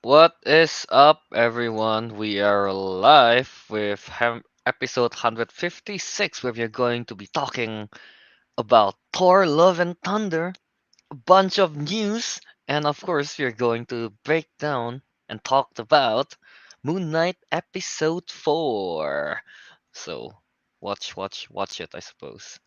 What is up, everyone? We are live with episode 156, where we're going to be talking about Thor Love and Thunder, a bunch of news, and of course, we're going to break down and talk about Moon Knight episode 4. So, watch it, I suppose.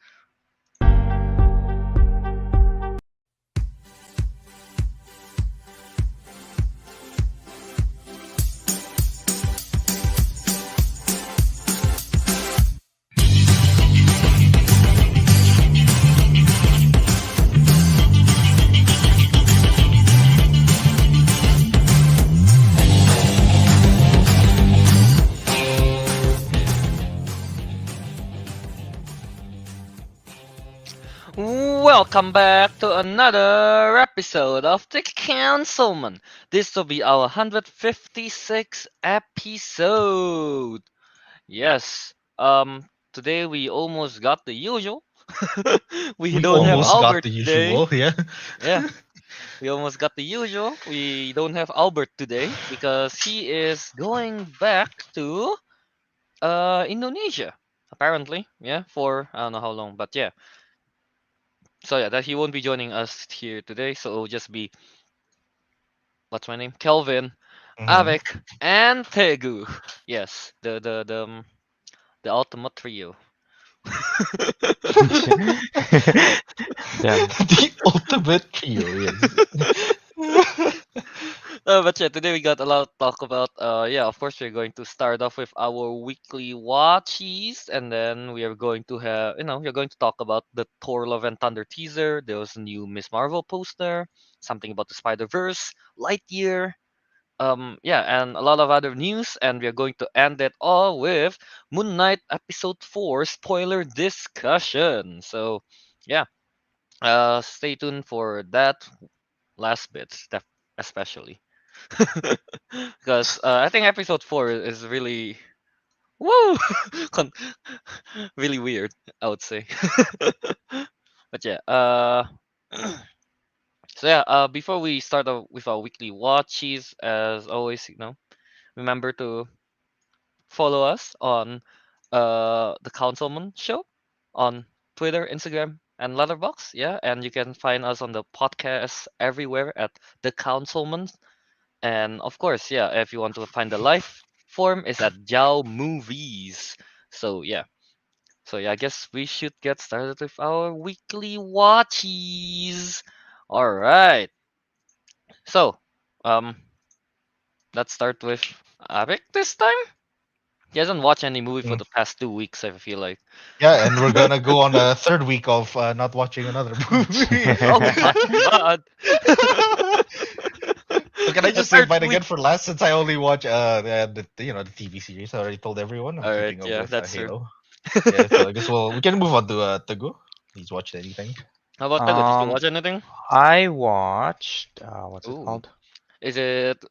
Welcome back to another episode of the Councilmen. This will be our 156th episode. Yes. Today we almost got the usual. We We don't have almost got Albert the today. usual, yeah. Yeah, we almost got the usual. We don't have Albert today because he is going back to Indonesia. Apparently, yeah, for I don't know how long, but yeah. So yeah, that he won't be joining us here today. So it'll just be what's my name? Kelvin, hmm Ariq, and Teguh. Yes, the ultimate trio. Damn. The ultimate trio, yes. But yeah, today we got a lot to talk about. Yeah, of course we're going to start off with our weekly watchies, and then we are going to have, we're going to talk about the Thor: Love and Thunder teaser. There was a new Miss Marvel poster, something about the Spider Verse, Lightyear, yeah, and a lot of other news, and we're going to end it all with Moon Knight episode 4 spoiler discussion. So yeah, stay tuned for that last bit, especially because I think episode 4 is really woo con- really weird, I would say. But yeah, so yeah, before we start with our weekly watches, as always, remember to follow us on the Councilmen Show on Twitter, Instagram, and Letterboxd. Yeah, and you can find us on the podcast everywhere at the Councilmen. And of course, yeah, if you want to find the live form, is at Jiao Movies. So yeah, I guess we should get started with our weekly watchies. All right, so um, let's start with Arik this time. He hasn't watched any movie for Mm. the past 2 weeks, I feel like. Yeah, and we're gonna go on a third week of not watching another movie. Oh my god. So can I The just save third mine week. again for last since I only watch the TV series. I already told everyone I'm Alright, keeping up yeah, with that's true. Halo. Yeah, so I guess we can move on to Teguh. He's watched anything. How about Tego? Did you Um, watch anything? I watched what's it Ooh. called? Is it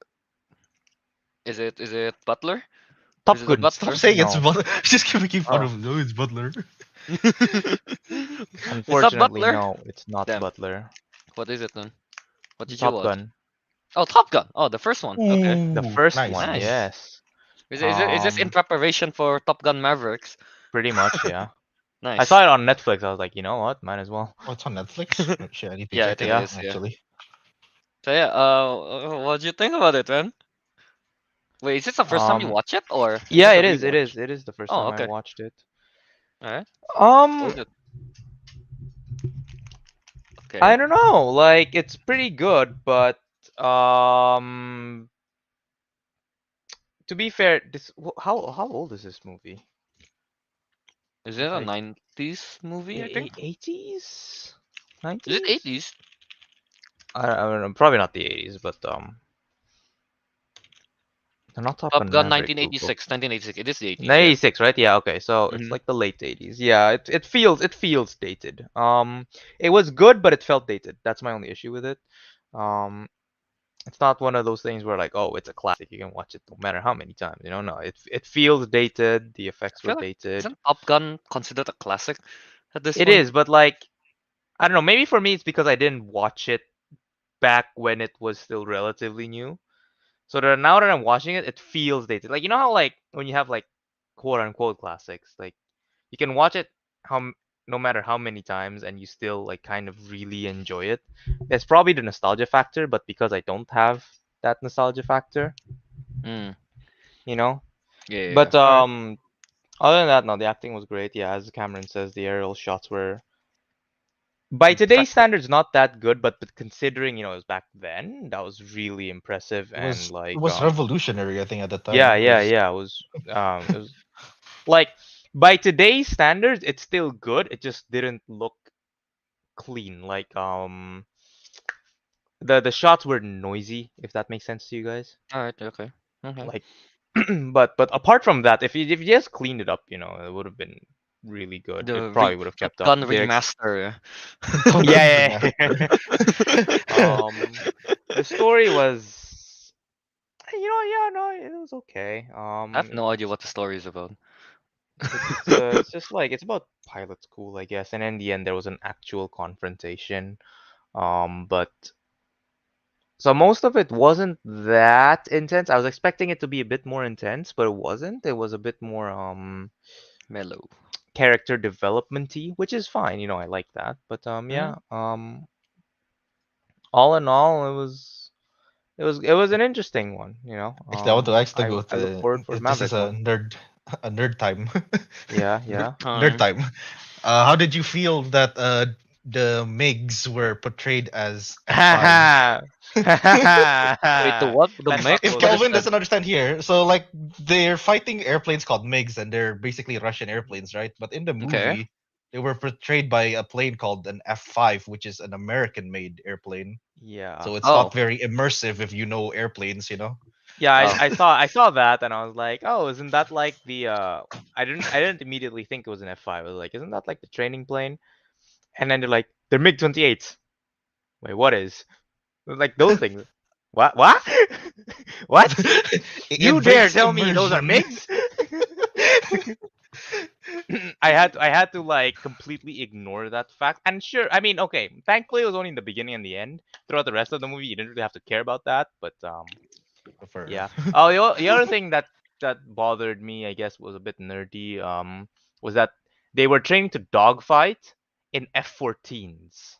is it Butler? Is Top it the Gun. Stop Butler? saying it's No. Butler. Just making fun Oh, of him. No, it's Butler. It's not unfortunately, Butler? no. It's not Damn. Butler. What is it then? What did you Top watch? Gun. Oh, Top Gun. Oh, the first one. Okay. The Ooh, first nice, one. nice. Nice. Yes. Is this in preparation for Top Gun Mavericks? Pretty much. Yeah. I Nice. saw it on Netflix. I was like, you know what? Might as well. Oh, it's on Netflix. Oh, shit, I need to Yeah, I check think it it out Yeah. is, yeah. actually. So yeah, what do you think about it, man? Wait, is this the first time you Um. watch it, or is Yeah. this a It is. It rewatch? is. It is the first Oh, time I okay. watched it. Alright. What Um. is it? I Okay. don't know. Like, it's pretty good, but um. To be fair, how old is this movie? Is it It's a like 90s movie, I think? 80s, Is it 90s. 80s? I don't know, probably not the 80s, but they're not Top Top Gun Gun Maverick, Google. 1986. 1986. It is the 80s, yeah. 96, right? Yeah, okay. So it's Mm-hmm. like the late 80s. Yeah, it feels dated. It was good, but it felt dated. That's my only issue with it. Um, it's not one of those things where like, oh, it's a classic. You can watch it no matter how many times. No, it feels dated. The I effects were feel like, dated. isn't Top Gun considered a classic at this It point? is, but like, I don't know. Maybe for me, it's because I didn't watch it back when it was still relatively new. So that now that I'm watching it, it feels dated. Like you know how like when you have like quote unquote classics, like you can watch it no matter how many times and you still like kind of really enjoy it. It's probably the nostalgia factor, but because I don't have that nostalgia factor, Mm. you know. Yeah, yeah, yeah. But All right. other than that, no, the acting was great. Yeah, as Cameron says, the aerial shots were by today's Impressive. standards not that good, but considering it was back then, that was really impressive and It like was revolutionary, I think, at the time. yeah, yeah, Because yeah, it was like by today's standards, it's still good. It just didn't look clean. Like the shots were noisy, if that makes sense to you guys. All right. Okay. Okay. Like but apart from that, if you just cleaned it up, it would have been really good. It probably would have Top kept up. Gun remaster. Yeah. Top Gun Yeah, remaster. yeah. The story was, yeah, no, it was okay. I have no idea what the story is about. It's just like it's about pilot school, I guess. And in the end, there was an actual confrontation. But so most of it wasn't that intense. I was expecting it to be a bit more intense, but it wasn't. It was a bit more Mellow. character development-y, which is fine. I like that. But Mm-hmm. yeah. All in all, it was an interesting one. Actually, I want to ask I Teguh I look forward for if this is Maverick one. a nerd time. Yeah, Nerd yeah. Nerd time. time. How did you feel that the MiGs were portrayed as F5? Ha Wait, the ha. what? The Let's not mix? If go What there. is Kelvin that? doesn't understand here, so like they're fighting airplanes called MiGs, and they're basically Russian airplanes, right? But in the Okay. movie, they were portrayed by a plane called an F5, which is an American-made airplane. Yeah. So it's Oh. not very immersive if you know airplanes, you know. Yeah, I, Oh. I saw I saw that and I was like, oh, isn't that like the I didn't immediately think it was an F5. I was like, isn't that like the training plane? And then they're like, they're MiG-28s. Wait, what is? Like those things. What? What? What? You dare Advanced tell me those are immersion. MiGs? I had to like completely ignore that fact. And sure, I mean, okay, thankfully it was only in the beginning and the end. Throughout the rest of the movie, you didn't really have to care about that. But For yeah. Oh, the other thing that bothered me, I guess, was a bit nerdy. Was that they were training to dogfight in F-14s,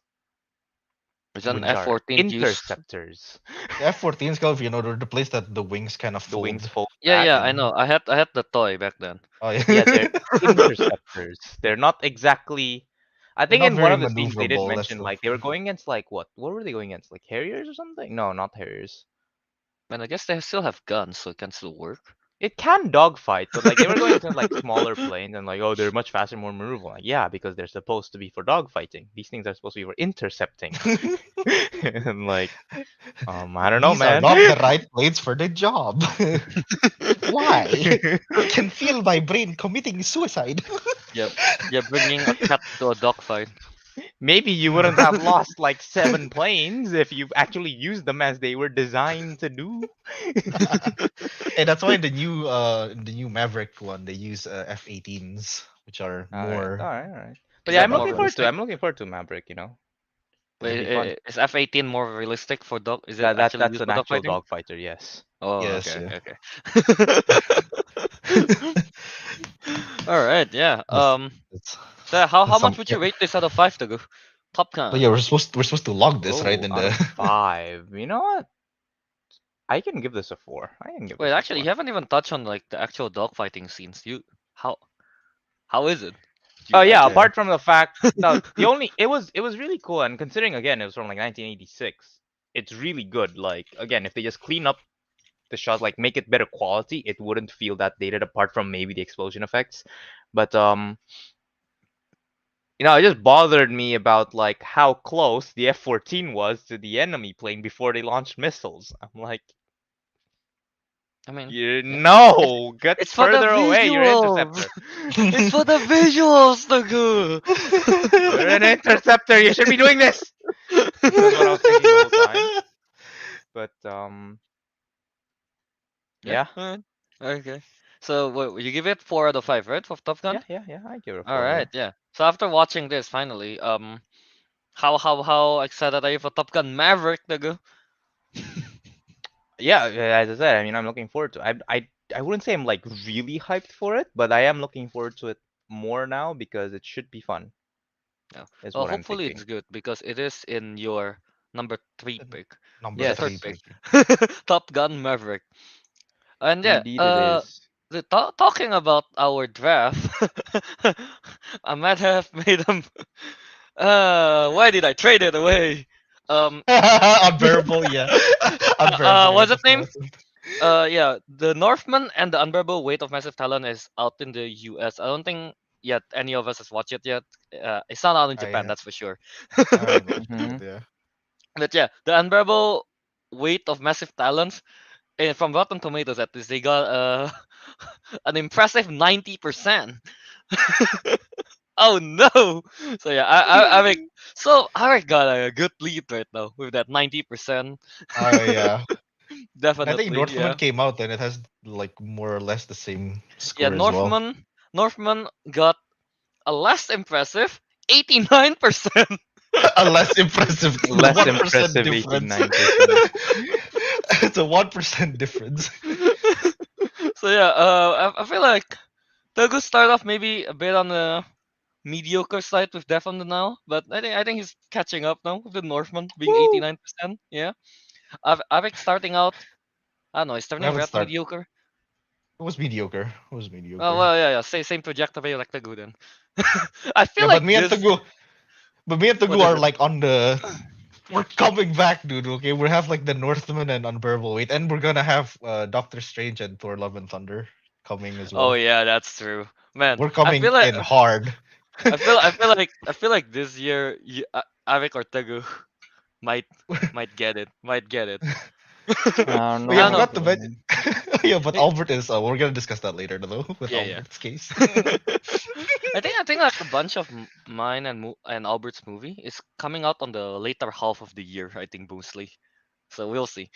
Is an which are F-14 used? interceptors. the F-14s, Kelvin, the place that the wings kind of The wings fold. fold Yeah, back. yeah, I know. I had the toy back then. Oh yeah, Yeah, they're interceptors. They're not exactly. I they're think not in one very of the scenes they did maneuverable. That's mention the like they were going against like what? What were they going against? Like Harriers or something? No, not Harriers. And I guess they still have guns, so it can still work. It can dogfight, but like they were going into like smaller planes and like, oh, they're much faster, more maneuverable. Like, yeah, because they're supposed to be for dogfighting. These things are supposed to be for intercepting. And like, I don't know, These are man. not the right planes for the job. Why? I can feel my brain committing suicide. Yep. Yeah, bringing a cat to a dogfight. Maybe you wouldn't have lost like 7 planes if you actually used them as they were designed to do. And that's why in the new Maverick one they use F-18s, which are All right, all more right, all right. But Is yeah, that I'm more looking forward to. realistic? I'm looking forward to Maverick. It'll be Wait, fun. is F-18 more realistic for dog? Is it That actually that's used an for actual dogfighting? dogfighter. Yes. Oh, yes, okay, yeah. okay, okay. All right, yeah. That's, So how that's much some. would you rate this out of five to go? Top But yeah, Gun. we're supposed to log this right Oh, in out of the. 5. You know what? I can give this a 4. I can give Wait, this a actually, 4. you haven't even touched on like the actual dogfighting scenes. How how is it? Do Oh you like yeah. it? Yeah. Apart from the fact, no, the only it was really cool, and considering again it was from like 1986, it's really good. Like again, if they just clean up the shots, like make it better quality, it wouldn't feel that dated. Apart from maybe the explosion effects, but it just bothered me about like how close the F-14 was to the enemy plane before they launched missiles. I'm like, I mean, you yeah. know, get It's for the further away. You're an visuals. interceptor. It's for the visuals, Nagu. You're an interceptor. You should be doing this. That's what I was thinking the whole time. But Yeah. yeah, Alright. Okay. So what you give it 4 out of 5, right, for Top Gun? yeah. I give it a All 4 right. here. Yeah. So after watching this, finally, how excited are you for Top Gun Maverick, Nagu? Yeah, as I said, I mean, I'm looking forward to. I wouldn't say I'm like really hyped for it, but I am looking forward to it more now because it should be fun, Yeah. is Well, what I'm hopefully thinking. it's good because it is in your number three N- pick, Number the Yes, third three pick, pick. Top Gun Maverick. And yeah, indeed it is. talking about our draft, I might have made him. Why did I trade it away? Um, Unbearable, yeah. Unbearable what's weight its of name? massive. Yeah, the Northman and the Unbearable Weight of Massive Talent is out in the U.S. I don't think yet any of us has watched it yet. It's not out in I Japan, have that's for sure. I haven't watched it Hmm. yet, yeah. But yeah, the Unbearable Weight of Massive Talent, from Rotten Tomatoes at least, they got an impressive 90%. Oh no! So yeah, I mean, so I got a good lead right now with that 90%. Yeah. And I think Definitely, Northman yeah. came out and it has like more or less the same Yeah, score as well. Northman got a less impressive 89%. A less impressive Less 1% impressive difference. 89%. It's a 1% difference. So yeah, I feel like Teguh start off maybe a bit on the mediocre side with Death on the Nile, but I think he's catching up now with the Northman being Woo! 89%. Yeah, I've starting out. I don't know, he's We starting haven't red started. mediocre. It was mediocre. It was Oh mediocre. well, yeah, yeah. Same trajectory like Teguh then. I feel Yeah, like this. but me and What Teguh is are it? like on the. We're coming back, dude. Okay, we have like the Northman and Unbearable Weight, and we're gonna have Doctor Strange and Thor: Love and Thunder coming as Oh well. yeah, that's true, man. We're I coming feel like in hard. I feel like this year, Arik or Teguh might might get it. Might get it. I don't Oh yeah, I I don't know. forgot know. to mention. Yeah, but May- Albert is. We're gonna discuss that later, though, with Yeah, yeah. Albert's case. I think like a bunch of mine and Albert's movie is coming out on the later half of the year. I think mostly. So we'll see.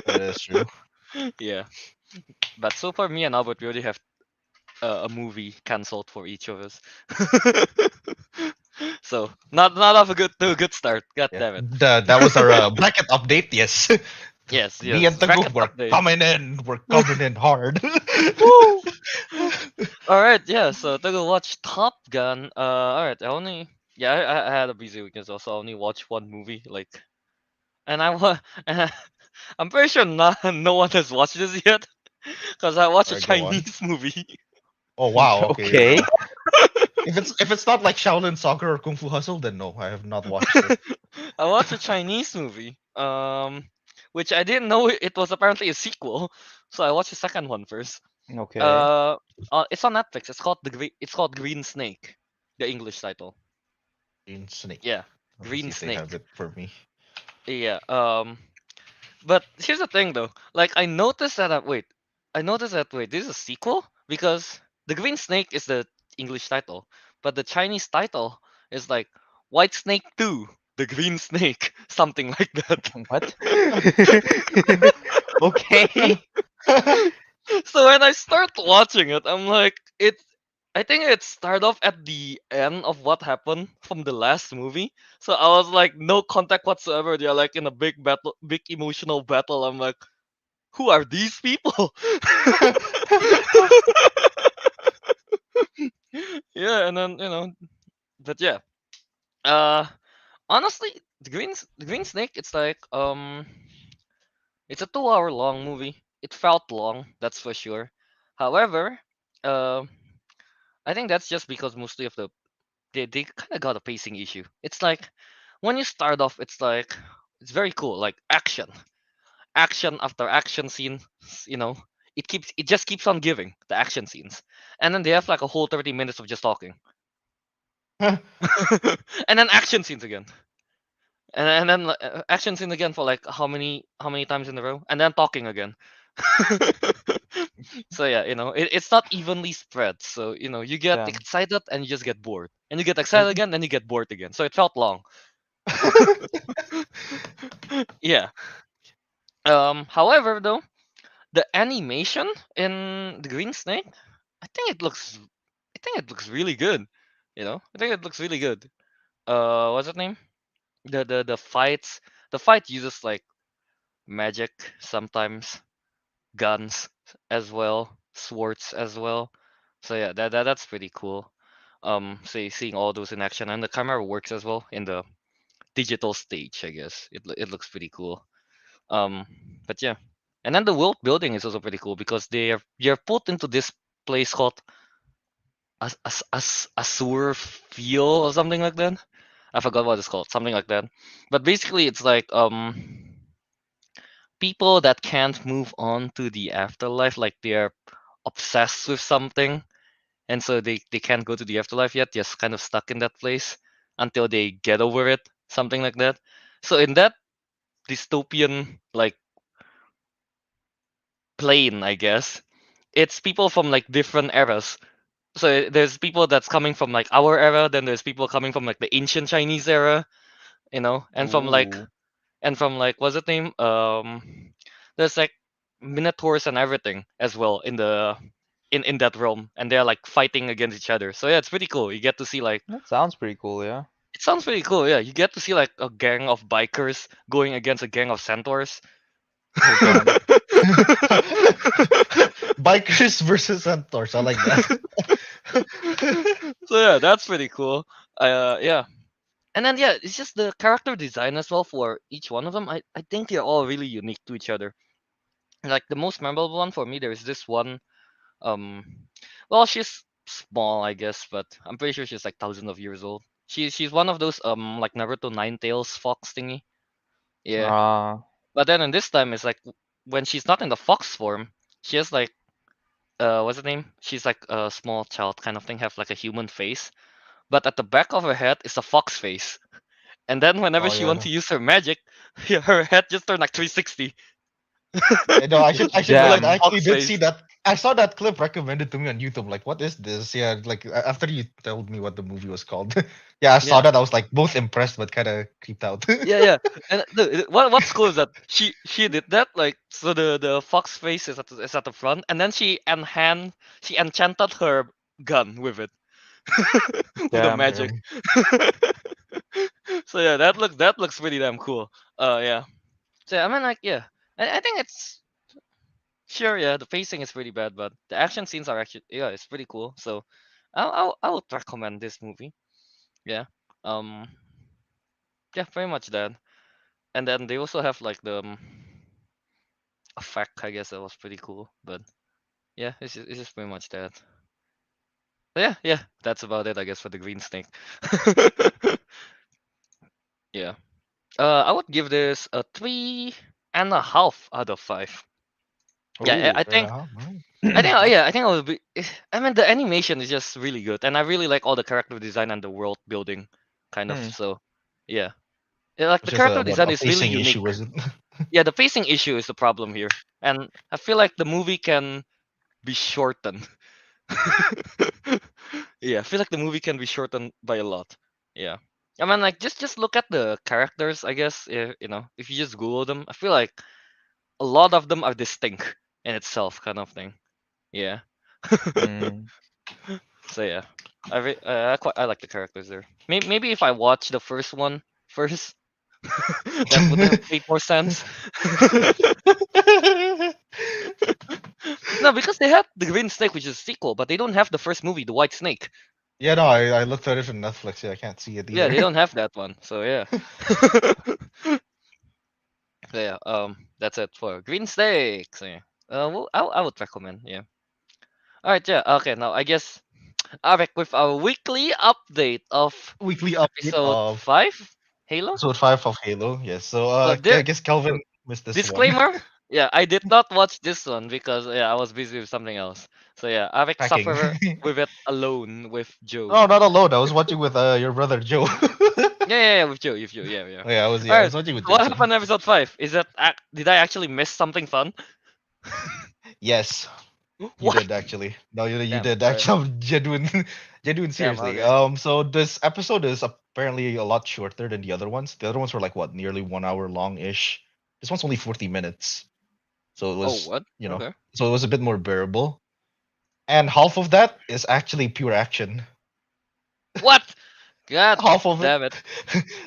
That is true. Yeah, but so far me and Albert we already have a movie cancelled for each of us. So not off a good start. God Yeah, damn it. that was our bracket update. Yes, Yes, me and yes. Tagu, Bracket we're update. coming in. We're coming in hard. Woo! All right, yeah. So to go watch Top Gun. All right. I had a busy weekend, so I only watched one movie. Like, and I wa- I'm pretty sure no one has watched this yet, because I watched All a right, go on. Chinese movie. Oh wow, okay. Okay. If it's not like Shaolin Soccer or Kung Fu Hustle, then no, I have not watched it. I watched a Chinese movie. Which I didn't know it was apparently a sequel, so I watched the second one first. Okay. Uh, it's on Netflix. It's called Green Snake, the English title. Green Snake. Yeah, Let me see Green if they have Snake. it for me. Yeah. But here's the thing though. Like I noticed that this is a sequel because the Green Snake is the English title, but the Chinese title is like White Snake 2, the Green Snake, something like that. What? Okay. So when I start watching it, I'm like, I think it started off at the end of what happened from the last movie. So I was like, no contact whatsoever. They're like in a big battle, big emotional battle. I'm like, who are these people? Yeah, and then but yeah. Uh, honestly, the Green Snake, it's a 2 hour long movie. It felt long, that's for sure. However, uh, I think that's just because mostly of they kind of got a pacing issue. It's like when you start off, it's very cool, like action after action scene. You know, it just keeps on giving the action scenes, and then they have like a whole 30 minutes of just talking, and then action scenes again, and then action scene again for like how many times in a row, and then talking again. So yeah, it's not evenly spread. So you get Damn. excited and you just get bored, and you get excited again, then you get bored again. So it felt long. Yeah. However, though, the animation in the Green Snake, I think it looks, I think it looks really good. I think it looks really good. What's it name? The fights, the fight uses like magic sometimes, guns as well, swords as well. So yeah, that's pretty cool. Seeing all those in action, and the camera works as well in the digital stage. I guess it looks pretty cool. Um, but yeah, and then the world building is also pretty cool because you're put into this place called Asur Field or something like that. I forgot what it's called, something like that. But basically, it's like people that can't move on to the afterlife, like they're obsessed with something, and so they can't go to the afterlife yet, just kind of stuck in that place until they get over it, something like that. So in that dystopian like plane, I guess, it's people from like different eras. So there's people that's coming from like our era, then there's people coming from like the ancient Chinese era, and Ooh. from like what's the name? There's like minotaurs and everything as well in that realm, and they're like fighting against each other. So yeah, it's pretty cool. You get to see like That sounds pretty cool, yeah. it sounds pretty cool. Yeah, you get to see like a gang of bikers going against a gang of centaurs. Oh god. Bikers versus centaurs. I like that. So yeah, that's pretty cool. Yeah, and then yeah, it's just the character design as well for each one of them. I think they're all really unique to each other. Like the most memorable one for me, there is this one. Um, well, she's small, I guess, but I'm pretty sure she's like thousands of years old. She's one of those like Naruto Nine Tails fox thingy. Yeah, Ah. but then in this time, it's like when she's not in the fox form, she has like what's the name? She's like a small child kind of thing, have like a human face, but at the back of her head is a fox face. And then whenever Oh she wants yeah. to use her magic, her head just turned like 360. Yeah, no, I should Like comment. I Damn. actually fox did see face. that. I saw that clip recommended to me on YouTube. Like, what is this? Yeah, like after you told me what the movie was called. Yeah, I saw Yeah. that. I was like both impressed but kind of creeped out. Yeah. And what's cool is that she did that like so the fox face is at the front, and then she enchanted her gun with it with the Damn. magic. Damn. So yeah, that looks pretty damn cool. Yeah. So I mean like yeah, I think it's sure yeah the pacing is pretty bad, but the action scenes are actually yeah it's pretty cool. So I would recommend this movie. Yeah. Um. Yeah, pretty much that. And then they also have like the effect. I guess that was pretty cool. But yeah, it's just pretty much that. But yeah, that's about it. I guess for the green snake. Yeah. I would give this a 3.5 out of 5. Yeah, Ooh. Fair enough. Alright. I think I would be. I mean, the animation is just really good, and I really like all the character design and the world building, kind of. Hmm. So, yeah, like It's the just character what design a is really pacing issue, unique. was it? Yeah, the pacing issue is the problem here, and I feel like the movie can be shortened. Yeah, I feel like the movie can be shortened by a lot. Yeah, I mean, like just look at the characters. I guess if you just Google them, I feel like a lot of them are distinct in itself, kind of thing. Yeah. Hmm. So yeah, I like the characters there. Maybe if I watch the first one first, that would have made more sense. No, because they have the Green Snake, which is a sequel, but they don't have the first movie, the White Snake. Yeah, no, I looked at it on Netflix. Yeah, I can't see it Yeah, they either. don't have that one. So yeah. So yeah, that's it for Green Snake. So yeah, well, I would recommend. Yeah. All right. Yeah. Okay. Now I guess Alric with our weekly update of Weekly update episode of 5, Halo. episode 5 of Halo. Yes. So So I there, guess Kelvin missed this one. disclaimer. Yeah, I did not watch this one because yeah, I was busy with something else. So yeah, Alric Packing. suffered with it alone with Joe. No, not alone. I was watching with your brother Joe. Yeah, with Joe. Yeah. Oh, yeah, I All was right. watching with So Joe what too. happened in episode 5? Did I actually miss something fun? Yes, you What? did actually. No, you Damn. did All right. actually. Genuine, genuine. Damn. Seriously. Okay. So this episode is apparently a lot shorter than the other ones. The other ones were like what, nearly 1 hour long ish. This one's only 40 minutes, so it Oh, was, what? Okay. so it was a bit more bearable. And half of that is actually pure action. What? God Half of it. damn it.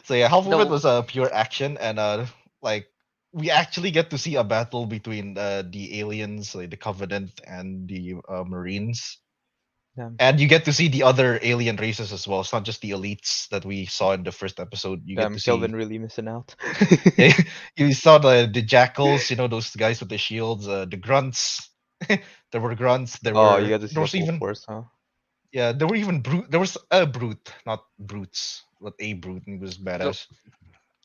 So yeah, half of it The was pure action and like we actually get to see a battle between the aliens, like the Covenant and the Marines. Damn, And you get to see the other alien races as well. It's not just the elites that we saw in the first episode. You get damn, to Kelvin see really missing out. you saw the jackals, those guys with the shields, the grunts. There were grunts. Oh, you got to see There the was full even force, huh? yeah, there were even brute. There was a brute, not brutes, but a brute, and he was The badass.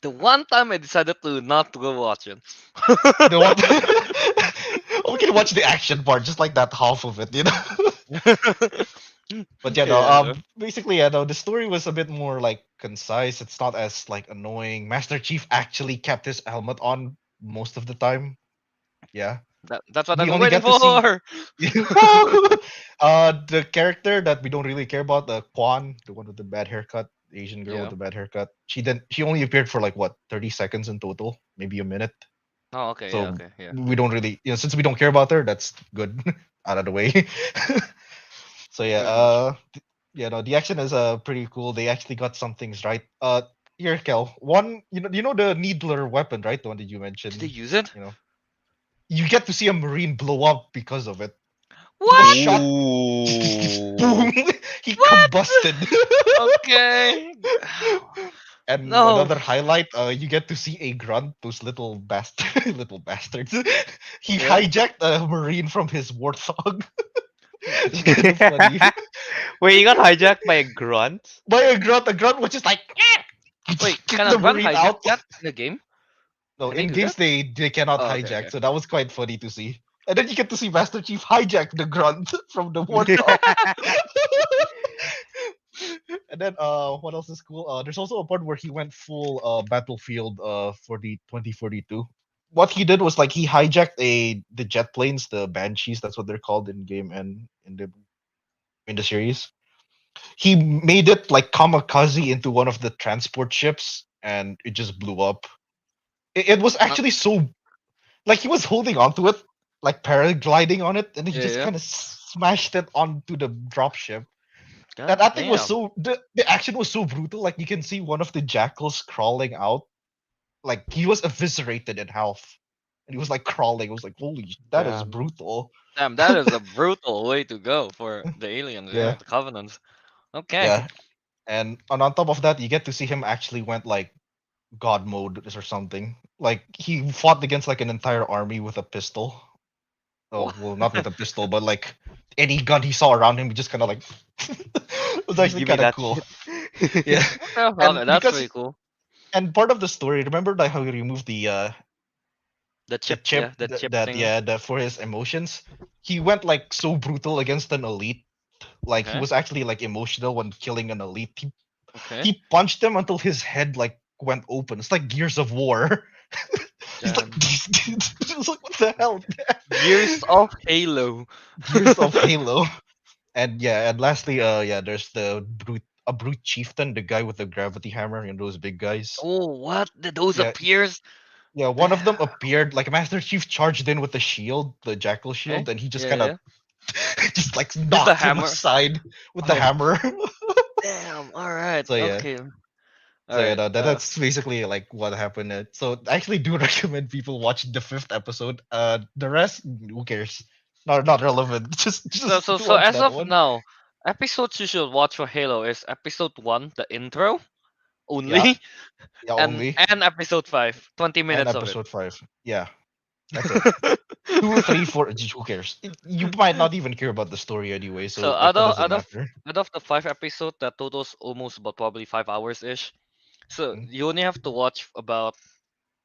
the one time I decided to not go watch it. The one we can watch the action part, just like that half of it, But yeah, no. Yeah. Basically, yeah, no. The story was a bit more like concise. It's not as like annoying. Master Chief actually kept his helmet on most of the time. Yeah, That's what I've we been only waiting get to see for. the character that we don't really care about, the Quan, the one with the bad haircut, the Asian girl with Yeah. the bad haircut. She only appeared for like what 30 seconds in total, maybe a minute. Oh, okay. Yeah. So Okay. Yeah. we don't really, since we don't care about her, that's good out of the way. So yeah, Pretty much. yeah, no, the action is pretty cool. They actually got some things right. Here, Kel, one, the needler weapon, right? The one that you Did they mentioned. use it? You know, you get to see a marine blow up because of it. He was What? shot. Ooh. Boom! He What? combusted. Okay. And No. another highlight, you get to see a grunt, those little bastard, little bastards. He Yeah. hijacked a marine from his warthog. It's kind of funny. Wait, you got hijacked by a grunt? By a grunt was just like Wait, kick can a the gun marine hijack out. that in the game? No, Can they in do games that? they cannot Oh, okay. hijack, Okay. so that was quite funny to see. And then you get to see Master Chief hijack the grunt from the warthog. And then what else is cool? There's also a part where he went full battlefield for the 2042. What he did was like he hijacked the jet planes, the banshees, that's what they're called in game and in the series. He made it like kamikaze into one of the transport ships and it just blew up. It was Uh, actually so like he was holding onto it, like paragliding on it, and he yeah. just Yeah. kind of smashed it onto the dropship. And God that thing was damn. so the action was so brutal. Like you can see one of the jackals crawling out, like he was eviscerated in half, and he was like crawling. It was like, holy, that is Damn. brutal. Damn, that is a brutal way to go for the aliens. Yeah, Yeah, the Covenants. Okay. yeah. And on top of that, you get to see him actually went like god mode or something. Like he fought against like an entire army with a pistol. Oh, What? well, not with a pistol, but like any gun he saw around him, he just kind of like it was actually Give me kind of that cool. shit. Yeah, and Okay, that's because pretty cool. and part of the story, remember like how he removed The the chip, chip yeah, the chip that thing. yeah that for his emotions. He went like so brutal against an elite. Like he Okay, was actually like emotional when killing an elite. okay. He punched him until his head like went open. It's like Gears of War. He's like, Damn. it's like what the hell? Gears of Halo. Gears of Halo. And yeah, and lastly, yeah, there's a brute chieftain, the guy with the gravity hammer, and those big guys. Oh, what? Did those Yeah, appears? yeah, one of them Damn. appeared like Master Chief charged in with the shield, the jackal Okay. shield, and he just Yeah, kind of yeah. just like Use the knocked him hammer. aside with the Oh, hammer. damn. All right. So yeah, Okay. All so yeah, right. no, that's basically like what happened. So I actually do recommend people watch the fifth episode. The rest, who cares? Not relevant. So, Just so, so watch as that of one. now, episodes you should watch for Halo is episode one, the intro Yeah, only, yeah, and only. episode five, 20 And minutes of it. episode 5. Yeah, that's it. 2, 3, 4. Who cares? You might not even care about the story anyway, So so like what does it matter? out of the five episode, that totals almost about probably 5 hours ish. So Hmm? you only have to watch about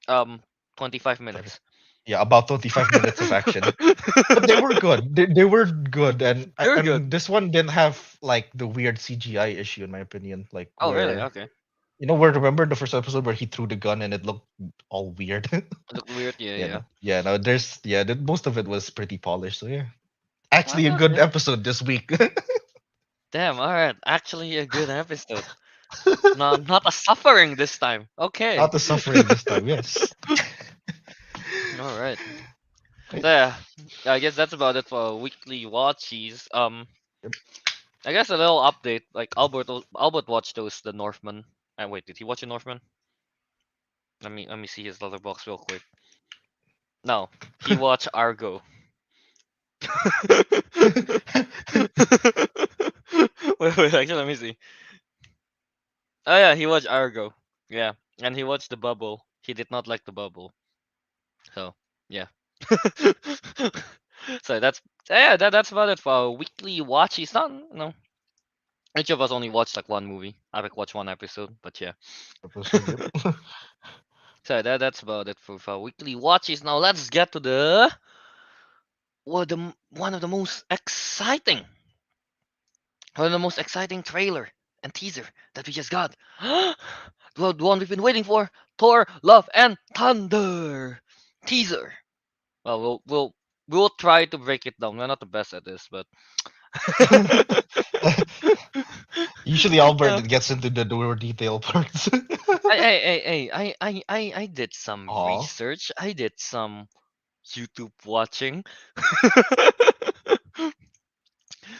um 25 Sorry. minutes. Yeah, about 25 minutes of action. But they were good. They were good, and They were good. and this one didn't have like the weird CGI issue in my opinion, like Oh really? where Okay. where remember the first episode where he threw the gun and it looked all weird. Look weird. Yeah, Yeah, yeah. no, yeah, no. There's most of it was pretty polished. So yeah, actually a good Okay. episode this week. Damn. All right. Actually, a good episode. Not a suffering this time. Okay. Not the suffering this time. Yes. All right. Right. So yeah, I guess that's about it for weekly watchies. Yep. I guess a little update. Like Albert watched those the Northman. Wait, did he watch the Northman? Let me see his letterbox real quick. No, he watched Argo. Wait, actually, let me see. Oh yeah, he watched Argo. Yeah, and he watched the bubble. He did not like the bubble. So yeah. So that's about it for our weekly watch. It's not each of us only watched like one movie. Ariq watched one episode, but yeah. Episode, yep. So that's about it for our weekly watches. Now let's get to the one of the most exciting, trailer and teaser that we just got. The one we've been waiting for: Thor: Love and Thunder teaser. Well, we'll try to break it down. We're not the best at this, but Usually Albert uh, gets into the more detailed parts. I did some Aw. research. I did some YouTube watching.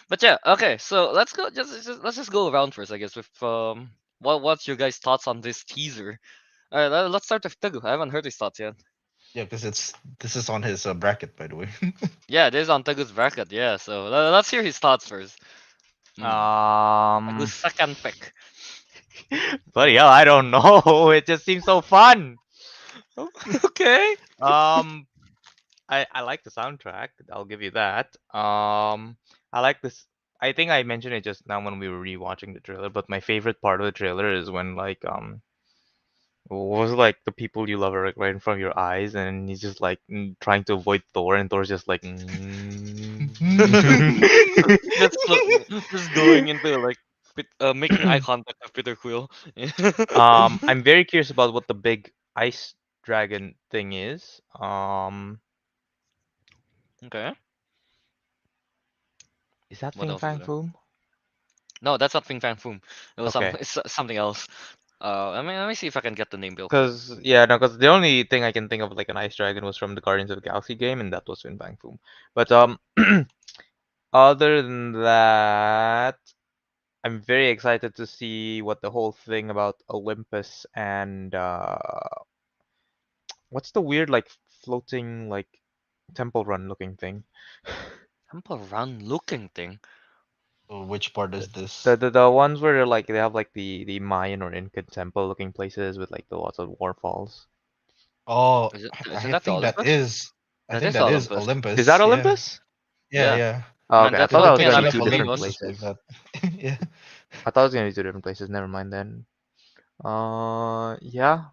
But yeah, okay. So let's go. Let's just go around first, I guess. With what's your guys' thoughts on this teaser? All right, let's start with Teguh. I haven't heard his thoughts yet. Yeah, because this is on his bracket, by the way. Yeah, this is on Teguh's bracket. Yeah, so let's hear his thoughts first. Teguh's Um, second pick. Bloody hell, I don't know. It just seems so fun. Okay. Um, I like the soundtrack. I'll give you that. I like this. I think I mentioned it just now when we were rewatching the trailer, but my favorite part of the trailer is when like what was it, like the people you love are like right in front of your eyes, and he's just like trying to avoid Thor, and Thor's just like. just just going into like making eye contact with Peter Quill. I'm very curious about what the big ice dragon thing is. Okay. Is that What Fing else is Fang there? Foom? No, that's not Ping Fang Foom. It was Okay. it's something else. Let me see if I can get the name real quick. Because yeah, no, because the only thing I can think of like an ice dragon was from the Guardians of the Galaxy game, and that was Fin Fang Foom. But other than that, I'm very excited to see what the whole thing about Olympus and what's the weird like floating like temple run looking thing. Temple Run looking thing. So which part is The, this? the the ones where like they have like the Mayan or Incan temple looking places with like the lots of waterfalls. Oh, Is it I that the think that Olympus? is. I That think is that is Olympus. Is that Olympus. Yeah, Olympus? yeah, Yeah. yeah. Oh, And okay, I that's thought Because that I'm was looking gonna thinking be at of two the different Olympus famous. just like places. that. Yeah. I thought it was gonna be two different places. Never mind then. Yeah.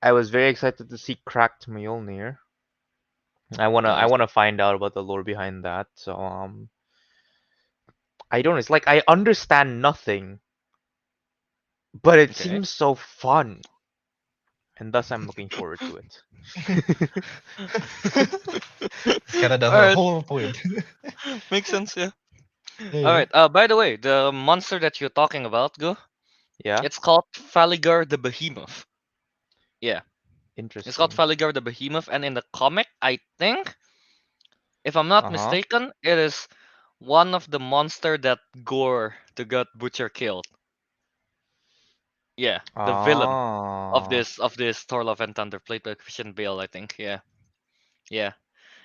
I was very excited to see Cracked Mjolnir. I Nice. wanna find out about the lore behind that. So I don't know. It's like I understand nothing, but it Okay. seems so fun, and thus I'm looking forward to it. It's kind of the All right. whole point. Makes sense. Yeah. Yeah, All yeah. right. By the way, the monster that you're talking about, go. Yeah, It's called Faligar the Behemoth. Yeah. It's called interesting. Faligar the Behemoth, and in the comic, I think, if I'm not Uh-huh. mistaken, it is one of the monster that Gore the God Butcher killed. Yeah, the villain Ah. of this Thor Love and Thunder, played by Christian Bale, I think. Yeah, yeah.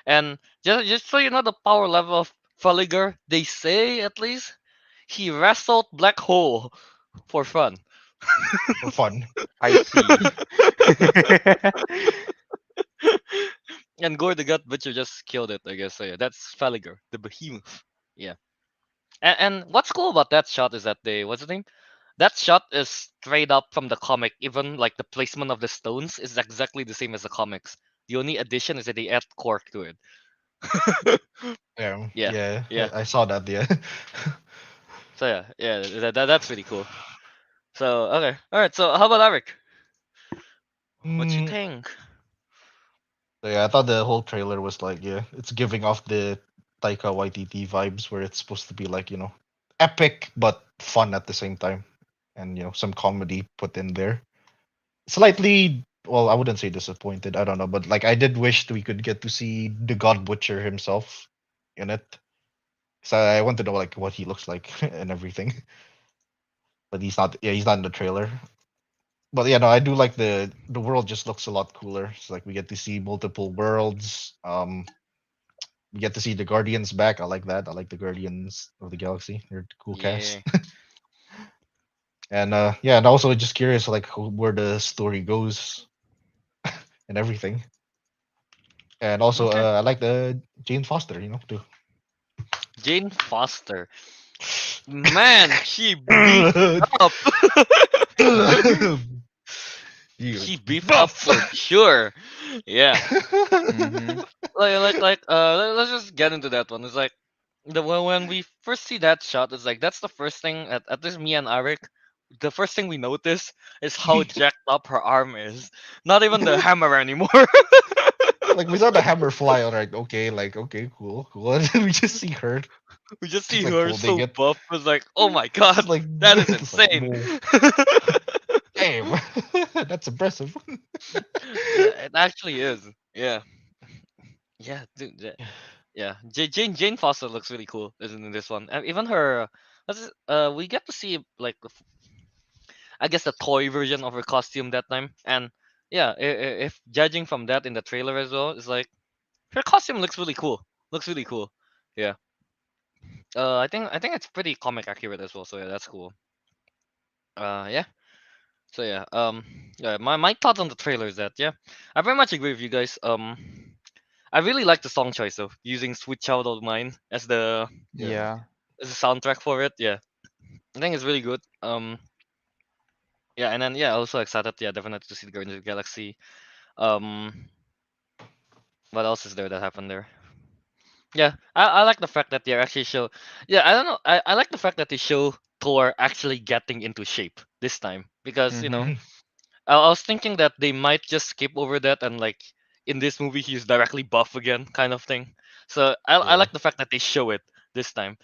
And just so you know the power level of Faligar, they say at least he wrestled Black Hole for fun. For fun. I see. And Gore the God Butcher just killed it, I guess. So yeah, that's Faligar, the Behemoth. Yeah. And what's cool about that shot is that what's the name? That shot is straight up from the comic. Even like the placement of the stones is exactly the same as the comics. The only addition is that they add cork to it. Yeah, Yeah, yeah. yeah. I saw that. Yeah. So yeah, that's really cool. So okay, all right. So how about Ariq? What you Mm, think? so yeah, I thought the whole trailer was like, yeah, it's giving off the Taika Waititi vibes, where it's supposed to be like, epic but fun at the same time, and some comedy put in there. Slightly, well, I wouldn't say disappointed. I don't know, but like I did wish we could get to see the God Butcher himself in it. So I want to know like what he looks like and everything. But he's not. Yeah, he's not in the trailer. But yeah, no, I do like the world just looks a lot cooler. It's like we get to see multiple worlds. We get to see the Guardians back. I like that. I like the Guardians of the Galaxy. They're a cool cast. Yeah. And yeah, and also just curious like where the story goes and everything. And also Okay. I like the Jane Foster, too. Jane Foster. Man, she beefed up. You She beefed up buff. for sure. Yeah. Mm-hmm. Let's just get into that one. It's like when we first see that shot, it's like that's the first thing at least me and Arik. The first thing we notice is how jacked up her arm is. Not even the hammer anymore. Like we saw the hammer fly, all right, okay, like okay, cool, cool. And then we just see her We just see just like her holding so it. buff. It's like, oh my god, It's like that is it's like insane. whoa, damn, that's impressive. Yeah, it actually is. Yeah, yeah, dude. Yeah, Jane Foster looks really cool, isn't in this one? And even her, we get to see like I guess the toy version of her costume that time, and yeah, if judging from that in the trailer as well, it's like her costume looks really cool. Looks really cool. Yeah. I think it's pretty comic accurate as well. So yeah, that's cool. Yeah. So yeah. Yeah. My thoughts on the trailer is that yeah, I very much agree with you guys. I really like the song choice though, using "Sweet Child of Mine" Yeah, Yeah. as a soundtrack for it. Yeah, I think it's really good. Yeah, and then yeah, also excited. Yeah, definitely to see the Guardians of the Galaxy. Um, what else is there that happened there? Yeah, I like the fact that they actually show. Yeah, I don't know. I like the fact that they show Thor actually getting into shape this time because Mm-hmm. I was thinking that they might just skip over that and like in this movie he's directly buff again kind of thing. So I yeah, like the fact that they show it this time.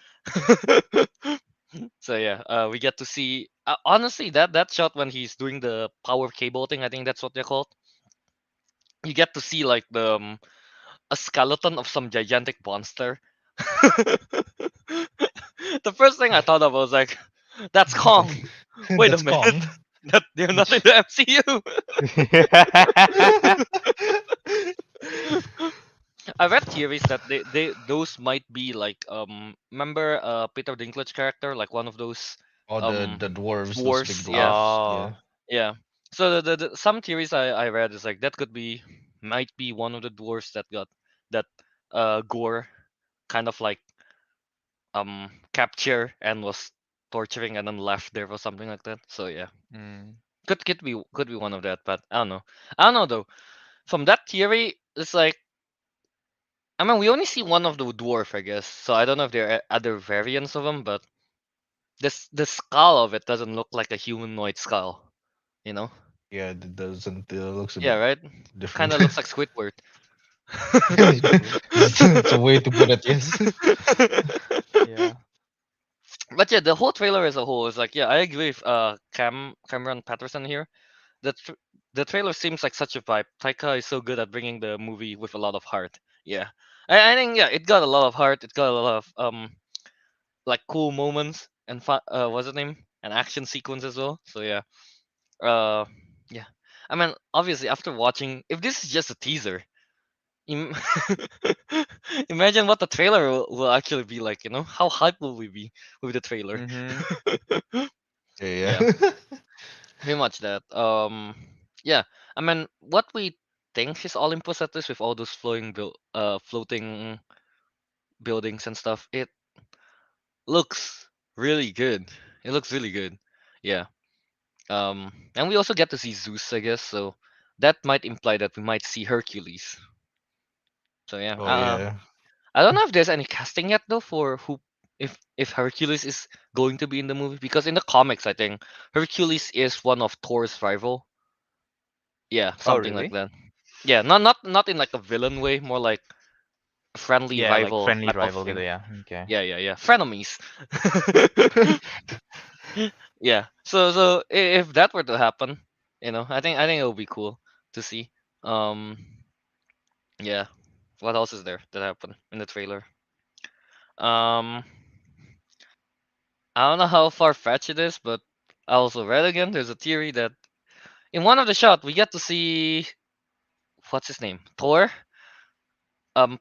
So yeah, we get to see honestly that shot when he's doing the power cable thing. I think that's what they're called. You get to see like a skeleton of some gigantic monster. The first thing I thought of was like, that's Kong. Wait a that's minute, Kong. that they're not in the MCU. I read theories that they those might be like remember Peter Dinklage character like one of those Oh, um the dwarves, those big dwarfs, yeah, dwarves. Yeah, Oh. yeah. So some theories I read is like that could be might be one of the dwarfs that got that Gore kind of like capture and was torturing and then left there or something like that. So yeah, Mm. could be one of that, but I don't know though. From that theory, it's like I mean we only see one of the dwarf, I guess. So I don't know if there are other variants of them, but this the skull of it doesn't look like a humanoid skull, you know? yeah, it doesn't. Looks a Yeah, bit right. Kind different. of looks like Squidward. It's a way to put it. Yes. Yeah. But yeah, the whole trailer as a whole is like, yeah, I agree with Cameron Patterson here. The trailer seems like such a vibe. Taika is so good at bringing the movie with a lot of heart. Yeah, I think yeah, it got a lot of heart. It got a lot of like cool moments and what's the name, an action sequence as well. So yeah, uh, yeah. I mean, obviously after watching, if this is just a teaser, im- imagine what the trailer will actually be like. You know, how hype will we be with the trailer? Mm-hmm. Yeah, Yeah, yeah. pretty much that. Yeah. I mean, what we think is Olympus at this with all those floating buildings and stuff. It looks really good. It looks really good. Yeah. And we also get to see Zeus, I guess. So that might imply that we might see Hercules. So yeah. Oh yeah. I don't know if there's any casting yet though for who if Hercules is going to be in the movie because in the comics I think Hercules is one of Thor's rival. Yeah, Oh, something like really? that. Yeah, not in like a villain way, more like a friendly Yeah, like rival friendly type of rival gitu thing. ya. Okay. Yeah. Frenemies. Yeah. If that were to happen, I think it would be cool to see. Um yeah. What else is there that happened in the trailer? Um I don't know how far fetched it is, but I also read again there's a theory that in one of the shot we get to see what's his name? Thor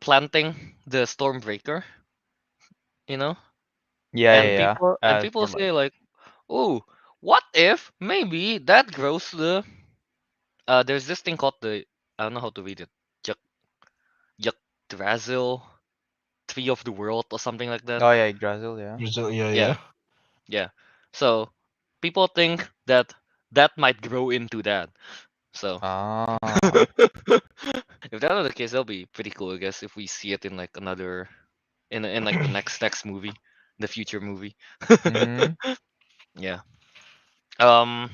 planting the Stormbreaker, you know? Yeah, And yeah, yeah. people For like, say like, "Oh, what if maybe that grows the there's this thing called the I don't know how to read it. Yak Yggdrasil Tree of the World or something like that." oh yeah, Yggdrasil, yeah. Yeah, Yeah, yeah. yeah. So people think that that might grow into that. So Ah. if that were the case, that'll be pretty cool, I guess, if we see it in like another in like the next movie, the future movie. Mhm. Yeah. Um,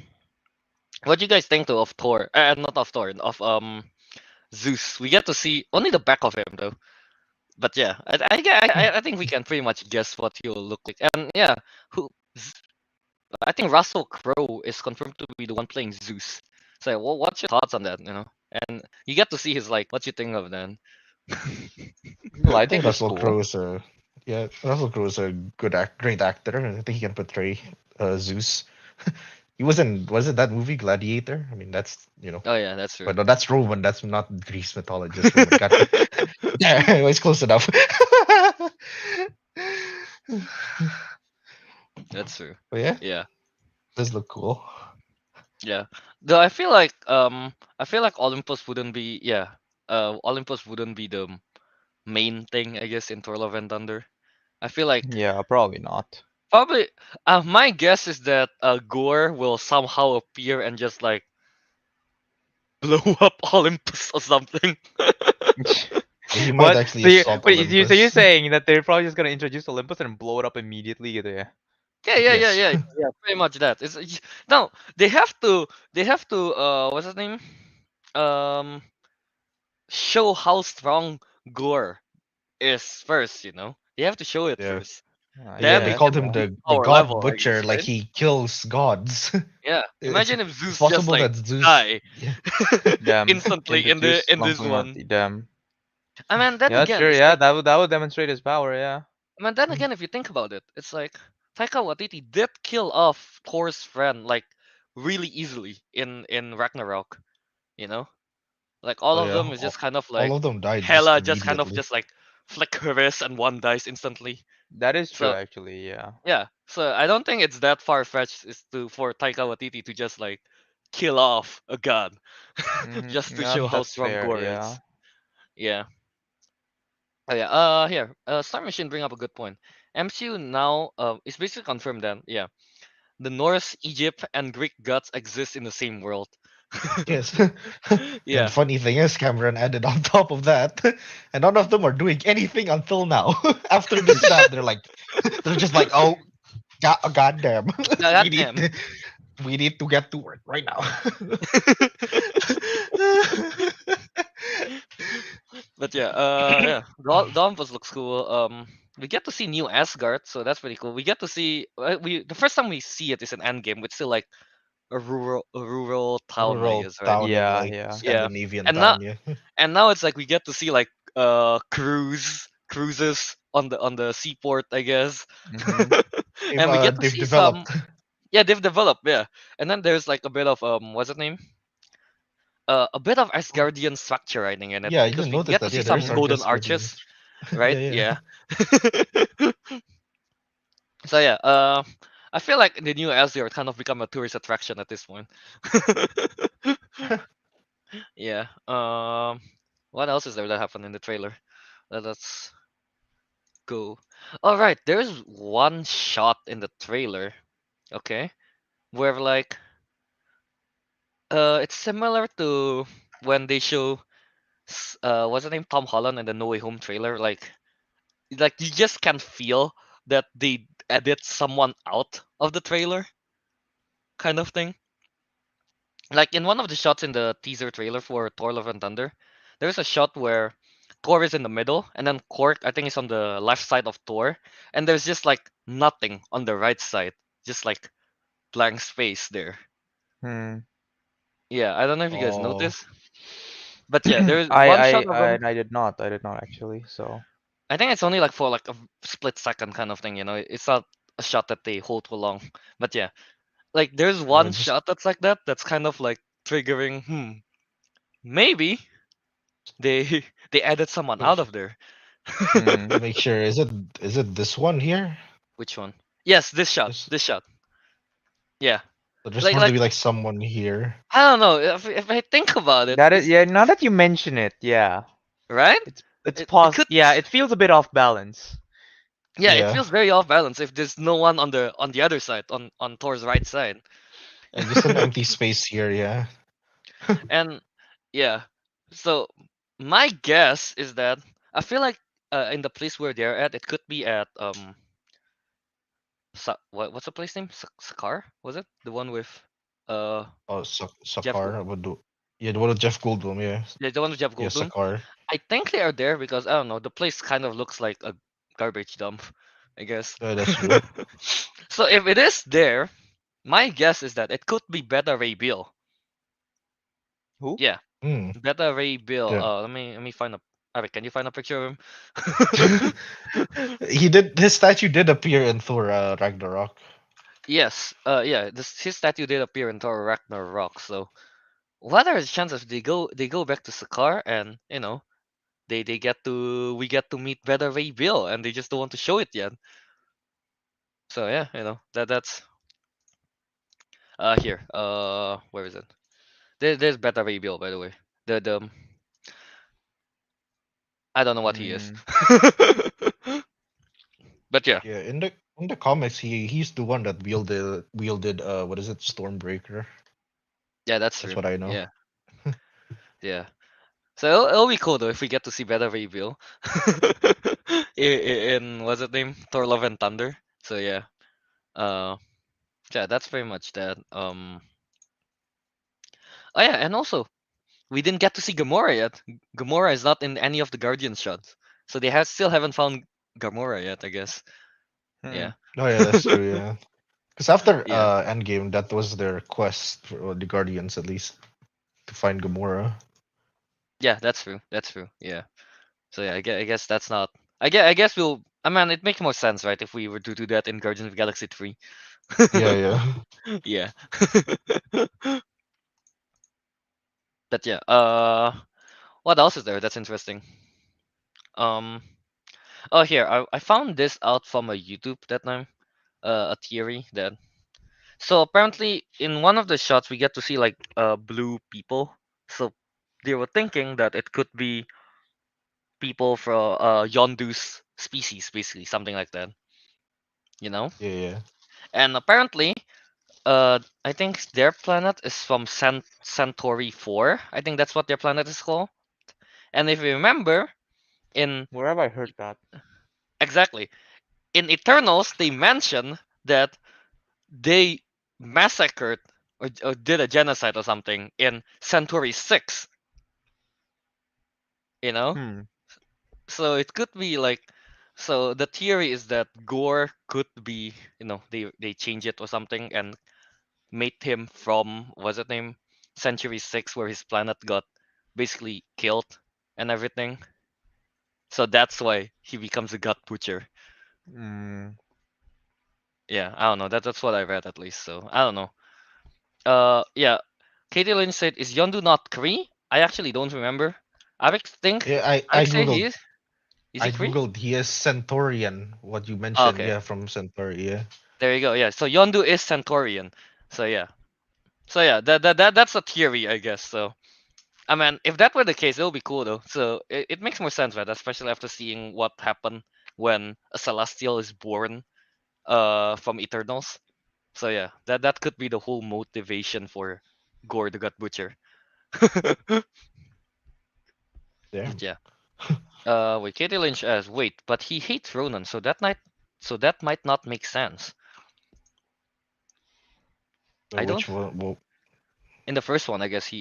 what do you guys think though of Thor? Not of Thor, of Zeus. We get to see only the back of him though. But yeah, I think we can pretty much guess what he'll look like. And yeah, who I think Russell Crowe is confirmed to be the one playing Zeus. So what's your thoughts on that? You know, and you get to see his like what you think of then. Well, I I think think he's Russell cool. Crowe is a yeah. Russell Crowe is a great actor. I think he can portray Zeus. He was in was it that movie Gladiator? I mean, that's Oh yeah, that's true. but no, that's Roman. That's not Greece mythology. That's Roman. God. Yeah, it's close enough. That's true. But yeah, Yeah, does look cool. yeah. Though I feel like Olympus wouldn't be Olympus wouldn't be the main thing I guess in Thor Love and Thunder. I feel like Yeah, probably not. probably my guess is that Gore will somehow appear and just like blow up Olympus or something. He might What? actually assault So you're Olympus. saying that they're probably just gonna introduce Olympus and blow it up immediately there? Yes. Yeah, pretty much that. No, they have to what's his name? Um show how strong Gore is first, you know? They have to show it Yeah. first. I Yeah, Then they they guess, can called him yeah. reach the our God level, I guess, Butcher, like right? he kills gods. Yeah. it's Imagine if it's Zeus just possible like that Zeus die yeah. Them instantly introduce in this one. them. I mean then Yeah, again, sure, it's yeah. like That would demonstrate his power, yeah. I mean then again if you think about it, it's like Taika Waititi did kill off Thor's friend like really easily in Ragnarok, you know? Like all Oh of yeah, them is just kind of all like of them died just Hela just kind of immediately. just like flick her wrist and one dies instantly. That is true, So actually, yeah. yeah, so I don't think it's that far fetched is to for Taika Waititi to just like kill off a god just to Yeah, show how that's strong fair, Gore yeah. is. Yeah. Oh yeah. Here. Star Machine bring up a good point. MCU now it's basically confirmed that yeah, the Norse, Egypt, and Greek gods exist in the same world. Yes. And Yeah. funny thing is, Cameron added on top of that, and none of them are doing anything until now. After the snap, they're just like, oh, goddamn, we need Goddamn. to, we need to get to work right now. But yeah, Olympus looks cool. We get to see new Asgard, so that's pretty cool. We get to see we the first time we see it is in Endgame, with still like a rural town, I Rural guess, right? town in Yeah, like yeah. Yeah, Scandinavian and now town, yeah. it's like we get to see like cruises on the seaport, I guess, Mhm. They've and we get to they've see some. developed. Yeah, they've developed, yeah, and then there's like a bit of what's it name? A bit of Asgardian structure writing in it Yeah, I because even we noticed get to that. see Yeah, there is some golden Asgardians. arches, right? Yeah, yeah. Yeah. So yeah, I feel like the new Asgard kind of become a tourist attraction at this point. Yeah. What else is there that happened in the trailer? Let's go. All right, there's one shot in the trailer. Okay, where like it's similar to when they show what's the name Tom Holland in the No Way Home trailer. Like you just can feel that they edit someone out of the trailer, kind of thing. Like in one of the shots in the teaser trailer for Thor: Love and Thunder, there's a shot where Thor is in the middle, and then Korg I think is on the left side of Thor, and there's just like nothing on the right side, just like blank space there. Hmm. Yeah, I don't know if you guys Oh, noticed, but yeah, there's one shot of him. I did not. I did not actually. So I think it's only like for like a split second kind of thing, you know. It's not a shot that they hold too long, but yeah, like there's one just shot that's like that. That's kind of like triggering. Maybe they they added someone Make out sure, of there. Hmm. make sure. Is it this one here? Which one? Yes, this shot. This This shot. Yeah. there's Like supposed to like be like someone here. I don't know. If I think about it, That is, this yeah. Now that you mention it, yeah, right? it's It could. Yeah, it feels a bit off balance. Yeah, it Yeah, feels very off balance if there's no one on the other side, on Thor's right side. and just an empty space here. Yeah. And yeah, so my guess is that I feel like in the place where they're at, it could be at what's the place name? Sakar, was it the one with uh Oh, Jeff Sakar. Would do. Yeah, the one with Jeff Goldblum. Yeah. yeah, the one with Jeff Yeah, Goldblum. Sakar. I think they are there because I don't know, the place kind of looks like a garbage dump, I guess. That's true. So if it is there, my guess is that it could be Beta Ray Bill. Who? Yeah, Hmm. Beta Ray Bill. Yeah. Let me find a. Ariq, can you find a picture of him? He did. His statue did appear in Thor Ragnarok. Yes. Yeah. His statue did appear in Thor Ragnarok. So what are the chances they go back to Sakaar and they get to we get to meet Beta Ray Bill and they just don't want to show it yet. So yeah, that's here. Where is it? There's Beta Ray Bill, by the way. The I don't know what he is. Hmm. But yeah. Yeah, in the comics, he's the one that wielded what is it, Stormbreaker? Yeah, that's That's true. what I know. Yeah. Yeah. So it'll be cool though if we get to see Beta Ray Bill in what's it name? Thor Love and Thunder. So yeah. Uh yeah, that's pretty much that. Oh yeah, and also we didn't get to see Gamora yet. Gamora is not in any of the Guardian shots. So they still haven't found Gamora yet, I guess. Hmm. Yeah. Oh yeah, that's true. Yeah, because after Yeah. Endgame, that was their quest for the Guardians, at least, to find Gamora. Yeah, that's true. That's true. Yeah. So yeah, I guess that's not. I guess we'll. I mean, it makes more sense, right? If we were to do that in Guardians of the Galaxy 3. Yeah, yeah. Yeah. But yeah. What else is there that's interesting? Um. Oh, here I found this out from a YouTube that time. A theory that. So apparently, in one of the shots, we get to see like blue people. So they were thinking that it could be people from Yondu's species, basically something like that. You know. Yeah, yeah. And apparently, I think their planet is from Centauri 4. I think that's what their planet is called. And if you remember, in Where have I heard that? exactly in Eternals, they mention that they massacred or did a genocide or something in Centauri 6. You know, Hmm. so it could be like. So the theory is that Gore could be, they change it or something and made him from what's it name Century 6 where his planet got basically killed and everything, so that's why he becomes a gut butcher. Hmm. Yeah, I don't know, that's what I read at least, so I don't know. Yeah, Katie Lynch said, is Yondu not Kree? I actually don't remember. Yeah, I Arik say he googled. is he I Kree? googled. He is Centaurian. What you Oh, mentioned, okay, yeah, from Centauri. Yeah. there you go. Yeah, so Yondu is Centaurian. So yeah, that's a theory, I guess. So I mean, if that were the case, it would be cool though. So it makes more sense, right? Especially after seeing what happened when a Celestial is born from Eternals. So yeah, that could be the whole motivation for Gore the Gut Butcher. Damn. But yeah. Wait, Katie Lynch asks, wait, but he hates Ronan, so that might not make sense. I don't Which one? Well, in the first one, I guess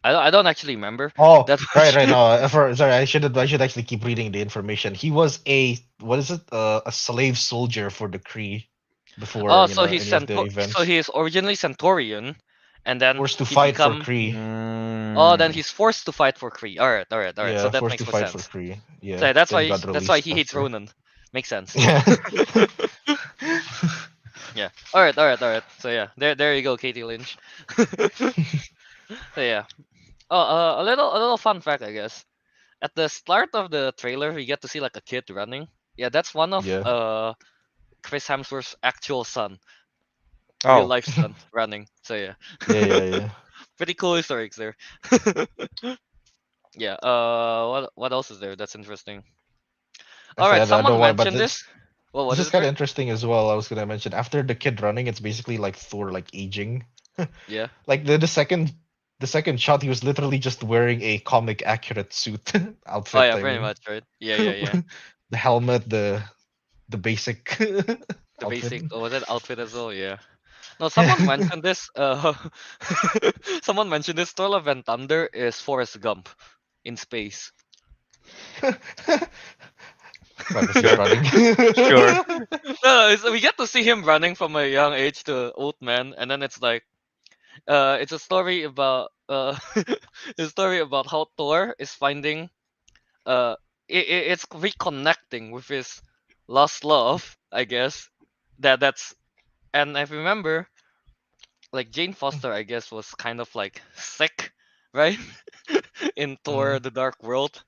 I don't actually remember oh, that right, much. right. No, sorry. I should actually keep reading the information. He was a what is it? A slave soldier for the Kree before Oh, so he's any of the so events. he is originally Centaurian, and then Forced to he fight for become. Kree. Oh, then Hmm. he's forced to fight for Kree. All right, all right, all right. So Yeah, that forced makes to more fight for sense. Kree. So Yeah, yeah, that's then why got that's why released he hates after. Ronan. Makes sense. Yeah. Yeah. All right. All right. All right. So yeah, there you go, Katie Lynch. So yeah. Oh, a little fun fact, I guess. At the start of the trailer, we get to see like a kid running. Yeah, that's one of Yeah. Chris Hemsworth's actual son, real Oh, life son, running. So yeah, Yeah, yeah, yeah. pretty cool Easter eggs there. Yeah. What else is there that's interesting? All Actually, right. I don't Someone know why, but mentioned this. Well, what this is is it, kind of right? interesting as well. I was gonna mention after the kid running, it's basically like Thor like aging. Yeah. Like the second shot, he was literally just wearing a comic accurate suit Oh outfit. yeah, I pretty mean, much, right? Yeah, yeah, yeah. the helmet, the basic The outfit. basic, was that outfit as well? Yeah. No, someone mentioned this. Someone mentioned this. Thor: Love and Thunder is Forrest Gump in space. Right, because he's sure, running. sure. No, we get to see him running from a young age to old man, and then it's like, it's a story about a story about how Thor is finding, uh, it's reconnecting with his lost love, I guess. That's and I remember like Jane Foster, I guess, was kind of like sick, right? In Thor: Mm, The Dark World,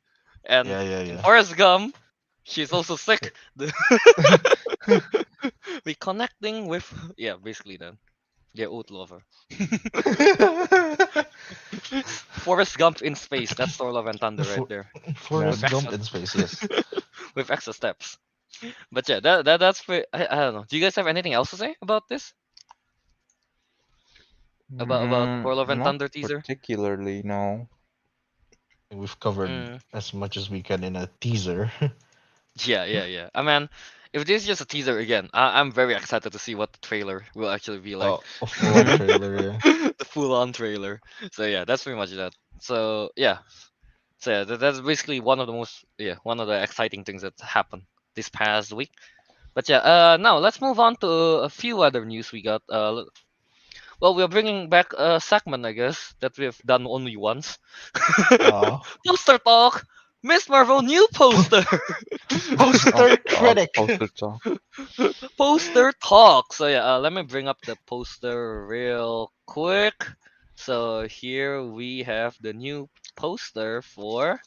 and yeah, yeah, in yeah. Forrest Gump, she's also sick. Reconnecting with, yeah, basically then their old lover. Forrest Gump in space. That's Thor: Love and Thunder right For, there, Yeah. with Forrest Gump extra in space, yes. with extra steps. But yeah, that's I don't know. Do you guys have anything else to say about this? About Thor: Love and Not Thunder teaser? particularly, no. We've covered Mm. as much as we can in a teaser. Yeah, yeah, yeah. I mean, if this is just a teaser again, I'm very excited to see what the trailer will actually be like. A full-on Mm-hmm. trailer, yeah. The full-on trailer. So yeah, that's pretty much that. So yeah, so yeah, that's basically one of the most, yeah, one of the exciting things that happened this past week. But yeah, now let's move on to a few other news we got. Well, we're bringing back a segment, I guess, that we've done only once. Uh, Poster talk. Miss Marvel new poster. Oh, Poster God, critic. poster talk. Poster talk. So yeah, let me bring up the poster real quick. So here we have the new poster for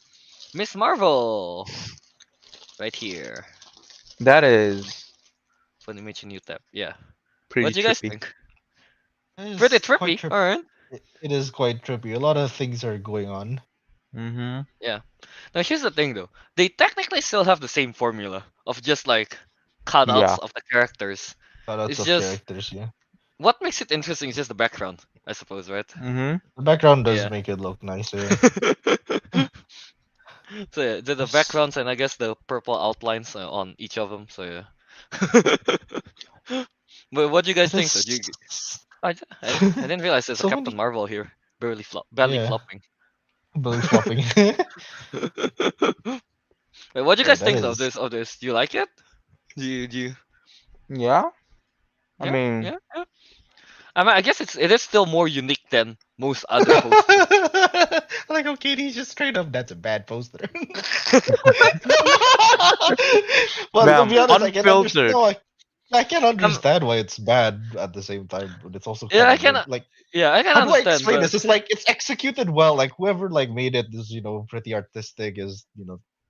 Miss Marvel right here. That is For the image new tab. Yeah. pretty What do you guys trippy. think? It Pretty is quite trippy. All trippy. right. It is quite trippy. A lot of things are going on. Mm-hmm. Yeah. Now here's the thing though. They technically still have the same formula of just like cutouts Yeah. of the characters. Lots It's of just characters, yeah. what makes it interesting is just the background, I suppose, right? Mm-hmm. The background does Yeah. make it look nice, yeah. So yeah, the Yes. backgrounds and I guess the purple outlines on each of them. So yeah. But what do you guys think though? This I didn't realize there's a so Captain many, Marvel here, barely yeah, flopping. belly flopping. Wait, what do you Yeah, guys that think of is. this? Of this? Do you like it? Do you? Yeah. I Yeah, mean, yeah, yeah. I mean, I guess it is still more unique than most other posters. Like, okay, he's just straight up. That's a bad poster. Well, to ma'am, be honest, I can understand. unfiltered. No, I can Um, understand why it's bad at the same time, but it's also yeah, kind of good. Like, I can how do I understand, explain but this? It's like it's executed well. Like whoever like made it is, pretty artistic.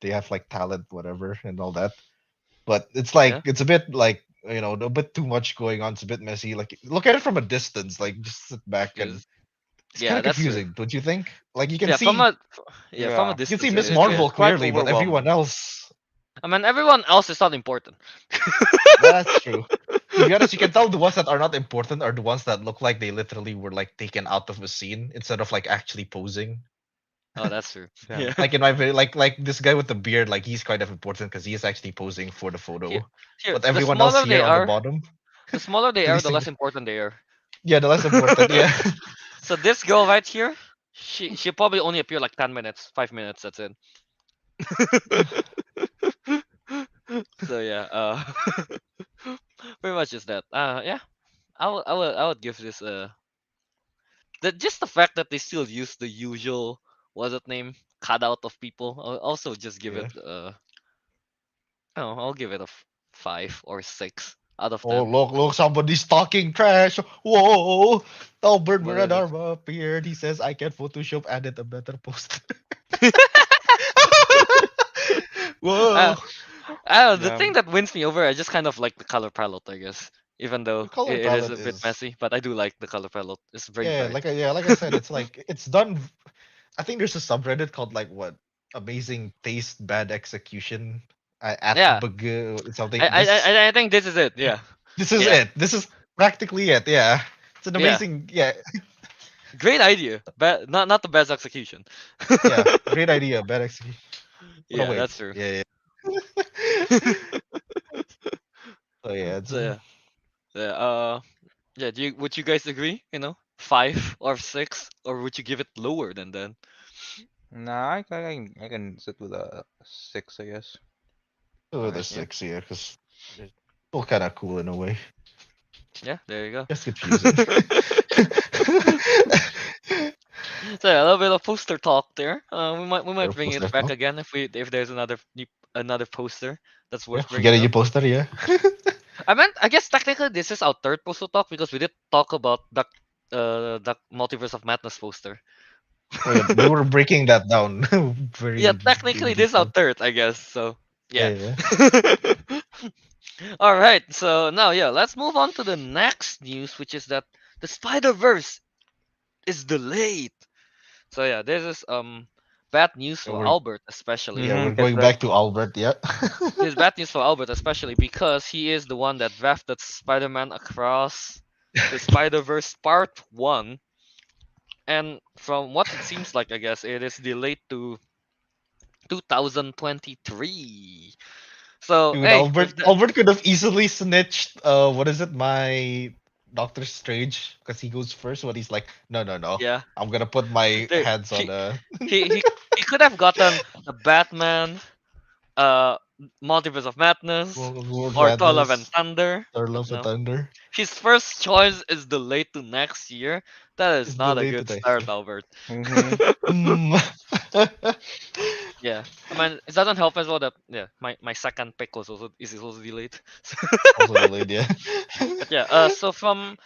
They have like talent, whatever, and all that. But it's like yeah, it's a bit like a bit too much going on. It's a bit messy. Like look at it from a distance. Like just sit back and yes, it's kind yeah, of that's true. confusing, don't you think? Like you can Yeah, see from a Yeah. you can see distance, Miss it It's Marvel is. quite clearly, but everyone overwhelming. else, I mean, everyone else is not important. that's true. To be honest, you can tell the ones that are not important are the ones that look like they literally were like taken out of a scene instead of like actually posing. Oh, that's true. Yeah. Yeah. Like in my like this guy with the beard, like he's kind of important because he is actually posing for the Here, photo. here, But everyone else here on the bottom, the smaller they the are, least the less signi- important they are. yeah, the less important, yeah. So this girl right here, she probably only appear like 10 minutes, 5 minutes. That's it. So yeah, pretty much is that. Yeah, I would give this just the fact that they still use the usual what's it name cutout of people. I'll also just give it Yeah. I don't know, I'll give it a 5 or 6. out of Oh, 10. look, somebody's talking trash. Whoa. Albert What is it? Wiradharma appeared. He says, I can Photoshop edit a better poster. Whoa. uh, I don't know, the Yeah. thing that wins me over, I just kind of like the color palette, I guess. Even The though color it is a palette bit is, messy, but I do like the color palette. It's very yeah, bright. like I said, it's like, it's done. I think there's a subreddit called like what? Amazing taste, bad execution. At Yeah, something. I think this is it. Yeah, This is yeah, it. This is practically it. Yeah. It's an yeah. amazing, yeah, Great idea, but not the best execution. yeah. Great idea. Bad execution. Oh, no, Yeah, wait. that's true. Yeah, yeah. So yeah, it's So yeah, yeah. Yeah. Would you guys agree? 5 or 6, or would you give it lower than that? Nah, I can sit with a 6, I guess. with a Alright, yeah, 6 here because it's still kind of cool in a way. yeah. There you go. Just confusing. So yeah, a little bit of poster talk there. We might Or bring poster it back talk. again if there's another poster that's Yeah, worth forget bringing a new up. poster. Yeah. I guess technically this is our third poster talk because we did talk about the Multiverse of Madness poster. Oh yeah, we were breaking that down Yeah, very technically in this is our detail. third, I guess. So Yeah, yeah. yeah. All right. So now, yeah, let's move on to the next news, which is that the Spider Verse is delayed. So yeah, this is bad news Yeah, for Albert especially. we're Cause going back to Albert. Yeah. This is bad news for Albert especially because he is the one that drafted Spider-Man Across the Spider-Verse Part 1, and from what it seems like, I guess it is delayed to 2023. So Dude, hey, Albert if the Albert could have easily snitched what is it, my Doctor Strange, because he goes first when he's like, no, no, no. yeah, I'm gonna put my there, hands on he he he he could have gotten the Batman, uh, Multiverse of Madness, World or Thor: Love and Madness, Thunder. Thor But Love and no, Thunder. his first choice is delayed to next year. That is It's not a delayed to good next start, year. Albert. Mm-hmm. Mm. Yeah, I mean it doesn't help as well that yeah my second pick is also delayed. Also delayed, yeah. But yeah, so from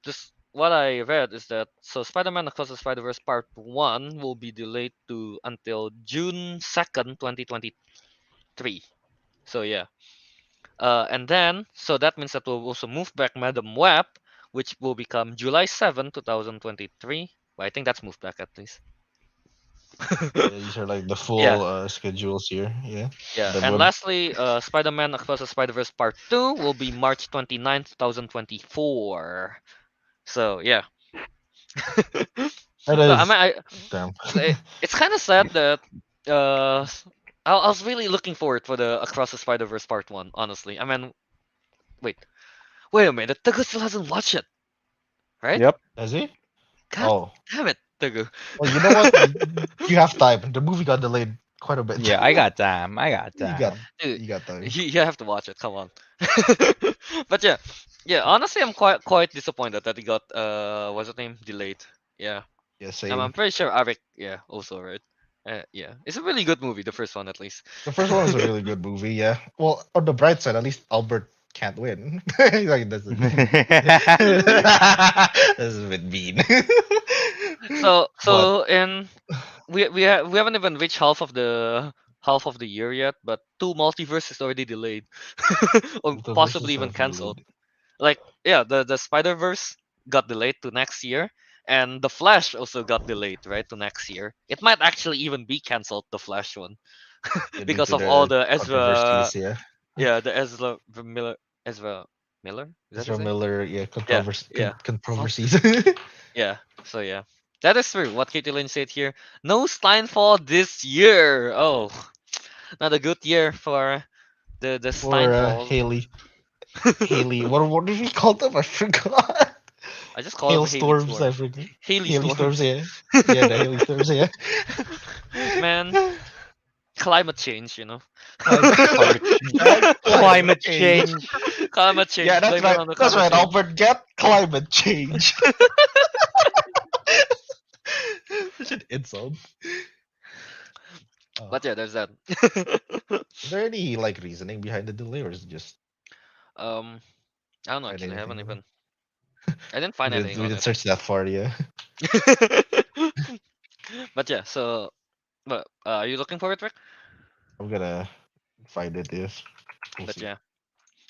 just what I read is that so Spider-Man Across the Spider-Verse Part 1 will be delayed to until June 2nd, 2023. So yeah. And then so that means that we'll also move back Madam Web, which will become July 7th, 2023. Well, I think that's moved back at least. Yeah, these are like the Yeah. full schedules here. Yeah. Yeah, The and web. lastly, Spider-Man Across the Spider-Verse Part 2 will be March 29th, 2024. So, yeah. That So, I is mean, damn. it's kind of sad that I was really looking forward for the Across the Spider-Verse Part 1, honestly. I mean, wait. Wait a minute. Teguh still hasn't watched it, right? Yep. Does he? God Oh. damn it, Teguh. Well, you know what? You have time. The movie got delayed quite a bit. Yeah, I got time. I got You got time. Dude, you got time. you have to watch it. Come on. But yeah, yeah. Honestly, I'm quite disappointed that he got what's his name delayed. Yeah, Yeah, I'm same. pretty sure Ariq. Yeah, also right. Yeah, it's a really good movie. The first one, at least. The first one was a really good movie, yeah. Well, on the bright side, at least Albert can't win. Like that's a that's a bit mean. So But so in we haven't even reached half of the year yet, but two multiverse is already delayed, or the possibly verses even have cancelled. delayed. Like yeah, the Spider Verse got delayed to next year, and the Flash also got delayed right to next year. It might actually even be cancelled, the Flash one, Yeah, due because to of all the the Ezra. controversies, yeah. Yeah, the Ezra Miller. Is that his Ezra name? Miller, yeah, Yeah, yeah. Fuck. controversies. Yeah. So yeah, that is true. What Katie Lynn said here. No Steinfall this year. Oh, not a good year for the For Steinfall. Haley, what did we call them? I forgot. I just call them Haley Hailstorms, I Storms. forget. Haley Haley storms, Storms. yeah. Yeah, the Haley storms, yeah. Man, climate change. Climate change. Climate change. Climate Yeah, change. that's Blame it right. on the That's climate right. change. Albert, get climate change. Such an insult. But yeah, there's that. Is there any like reasoning behind the delay, or is it just um, I don't know find actually. I haven't anything on it? even. I didn't find anything We on didn't it. search that far, yeah. But yeah, so but are you looking for it, Rick? I'm gonna find it. Yes, we'll But see. yeah.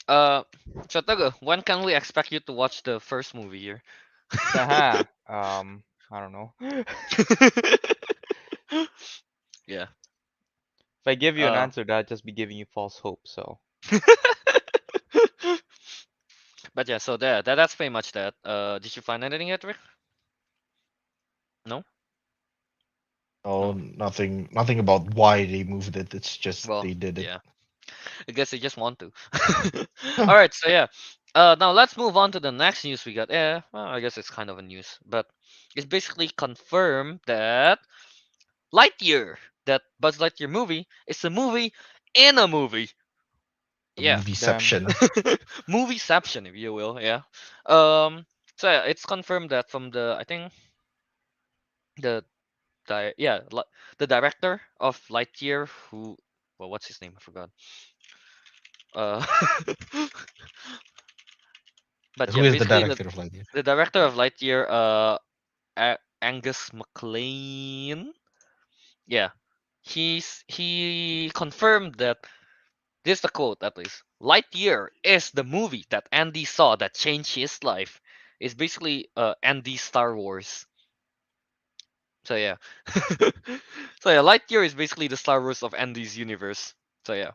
Uh, so Teguh, when can we expect you to watch the first movie here? Haha. I don't know. Yeah. If I give you an Uh. answer, that'd just be giving you false hope. So But yeah, so that's pretty much that. Did you find anything yet, Rick? No. Oh, No. nothing about why they moved it. It's just Well, they did it. yeah. I guess they just want to. All right, so yeah. Now let's move on to the next news we got. Yeah, well, I guess it's kind of a news, but it's basically confirmed that Lightyear, that Buzz Lightyear movie, is a movie in a movie. The Yeah, damn. movieception. movieception, if you will. Yeah. Um. So yeah, it's confirmed that from the I think the the director of Lightyear, who well, what's his name? I forgot. Uh. But Who yeah, is the basically director of Lightyear? the director of Lightyear, Angus MacLean. Yeah, he confirmed that this is the quote at least. Lightyear is the movie that Andy saw that changed his life. It's basically Andy's Star Wars. So yeah, so yeah, Lightyear is basically the Star Wars of Andy's universe. So yeah,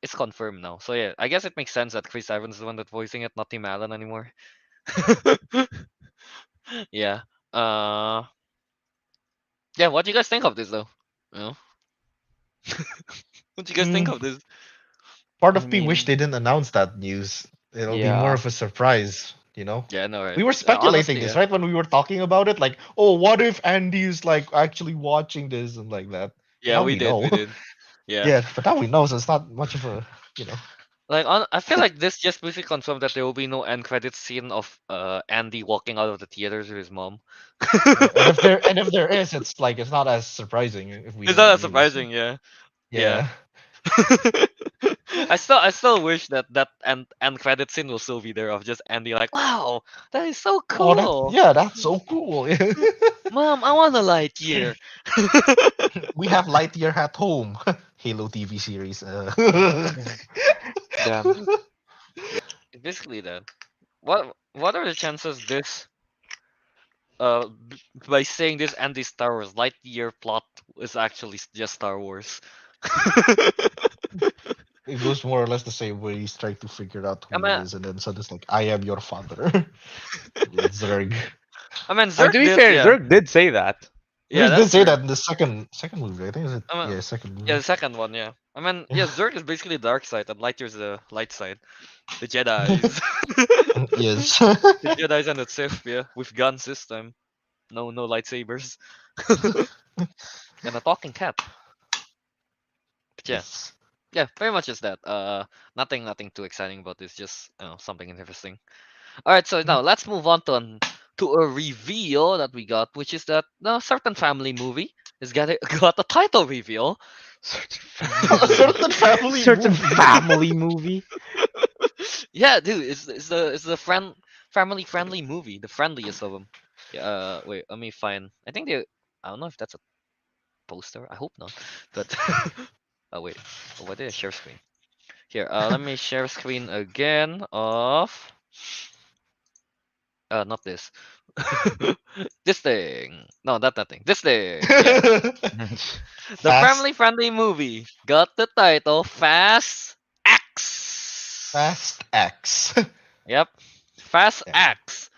it's confirmed now. So yeah, I guess it makes sense that Chris Evans is the one that's voicing it, not Tim Allen anymore. Yeah. Uh. Yeah. What do you guys think of this though? You know? What do you guys think Mm, of this? part I of me wish mean, they didn't announce that news. It'll be more yeah. of a surprise, you know? Yeah. No. We Right. were speculating Honestly. this, Yeah. right? When we were talking about it, like, oh, what if Andy's like actually watching this and like that? Yeah. Now We we did. We know. did. Yeah. Yeah, but now we know, so it's not much of a, you know. Like I feel like this just basically confirmed that there will be no end credit scene of Andy walking out of the theaters with his mom. And if there is, it's like it's not as surprising if we It's know the not as news. surprising. Yeah. Yeah. Yeah. I still wish that end credit scene will still be there of just Andy like, wow, that is so Oh, cool. that's so cool. Mom, I want a Lightyear. We have Lightyear at home. Halo TV series. Damn. It's basically that. What are the chances this by saying this Andy Star Wars Lightyear plot is actually just Star Wars? It goes more or less the same way he's trying to figure out I who he mean, is, and then suddenly like, I am your father. It's Zerg. Zerg To be did, fair, yeah, Zerg did say that. yeah, He did that's say true. that in the second movie. I think is it I mean, yeah, second yeah, movie. the second one, yeah. Yeah, Yeah. Zerg is basically the dark side, and Lightyear's the light side. The Jedi's, Yes. the Jedi's and the Sith, yeah, with guns this time. No lightsabers, and a talking cat. But yeah, Yes. yeah, very much is that. Nothing too exciting about this. Just something interesting. All right, so now let's move on to a reveal that we got, which is that a certain family movie is got a title reveal. Certain A family movie. certain family Certain movie. family movie. Yeah, dude, it's the family friendly movie, the friendliest of them. Yeah, wait, let me find. I think they. I don't know if that's a poster. I hope not. But oh wait, why did I share screen? Here, let me share screen again of not this. This thing. No, not that thing. This thing. Yeah. The Fast family friendly movie got the title Fast X. Fast X. Yep. Fast Yeah. X.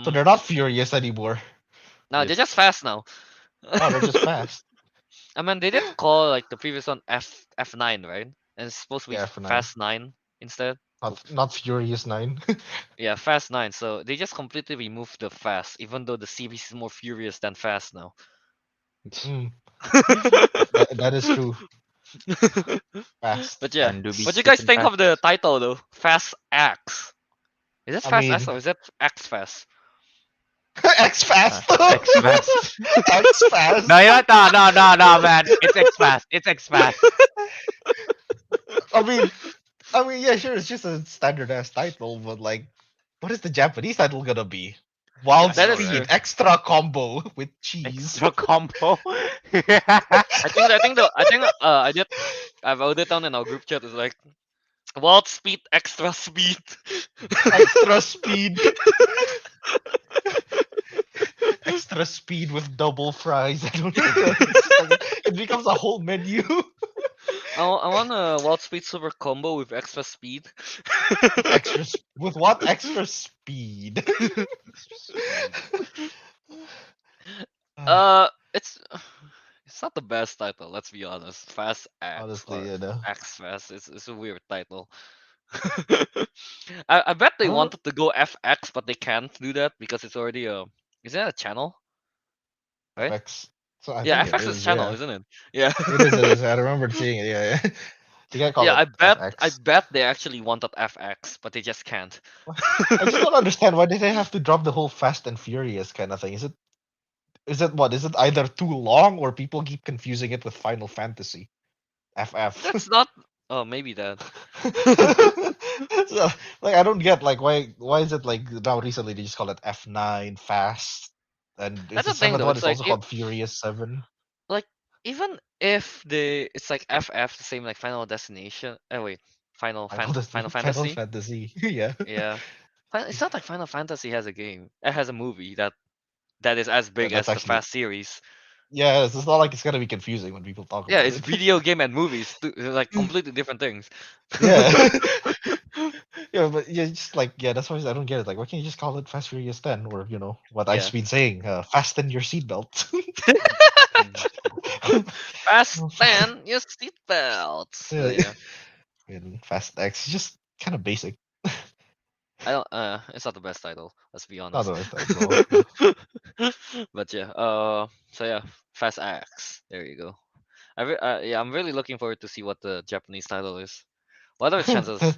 So they're not furious anymore. No, they're Yes. just fast now. Oh, they're just fast. They didn't call like the previous one F9, right? And it's supposed to be Yeah, for 9. Fast 9 instead. Not Furious 9. Yeah, Fast 9. So they just completely removed the Fast, even though the series is more furious than Fast now. Mm, that is true. Fast But yeah, And do be what do you guys skipping think of the past. title though? Fast X. Is it I Fast X mean, or is it X Fast? X Fast. X Fast. X Fast. No, you know what? No, man. It's X Fast. It's X Fast. I mean, yeah, sure, it's just a standard ass title, but like, what is the Japanese title gonna be? Yeah, Wild I That know, is right? Speed true. Extra Combo with cheese. Extra combo. I've wrote it down in our group chat. It's like Wild Speed Extra Speed. Extra Speed. Extra Speed with double fries. I don't know. It's just like, it becomes a whole menu. I want a Wild Speed Super Combo with extra speed. With what extra speed? It's it's not the best title. Let's be honest. Fast X Honestly, or you know. X Fast. It's a weird title. I bet they Uh, wanted to go FX, but they can't do that because it's already a. Is that a channel? Right? FX. So I Yeah, think it FX is is, channel, yeah. isn't it? Yeah. It is, it is. I remember seeing it, yeah, yeah. You can't call Yeah, it I FX. bet they actually wanted FX, but they just can't. I just don't understand why did they have to drop the whole Fast and Furious kind of thing. Is it what? Is it either too long or people keep confusing it with Final Fantasy? FF. That's not. Oh, maybe that. So, like I don't get like why is it like now recently they just call it F9 Fast, and is That's the the thing, seventh though. one It's is like also called Furious 7? like even if it's like FF, the same like Final Destination. Oh wait, Final Final Fantasy. Fantasy. Yeah. Yeah, it's not like Final Fantasy has a game. It has a movie that is as Yeah, big that's as the actually, Fast series. yeah, it's not like it's gonna be confusing when people talk Yeah, about it's it. video game and movies, like completely different things. Yeah. Yeah, but yeah, just like yeah, that's why I don't get it. Like, why can't you just call it Fast Furious 10, or what I've Yeah, been saying, fasten your seatbelt. fasten your seatbelts. So Yeah, yeah, and Fast X, just kind of basic. I don't. It's not the best title. Let's be Not honest. the best title. Yeah. But yeah. So yeah, Fast X. There you go. Yeah, I'm really looking forward to see what the Japanese title is. What are the chances?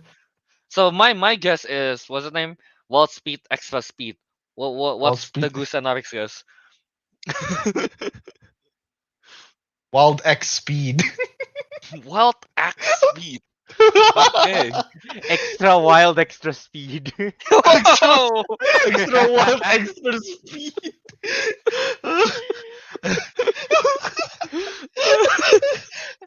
So my guess is what's the name? Wild Speed Extra Speed. Wild What's Speed, Teguh Mahardika guess? Wild X Speed. Wild X Speed. Okay. Extra wild, extra speed. extra, Wow. extra wild, extra speed.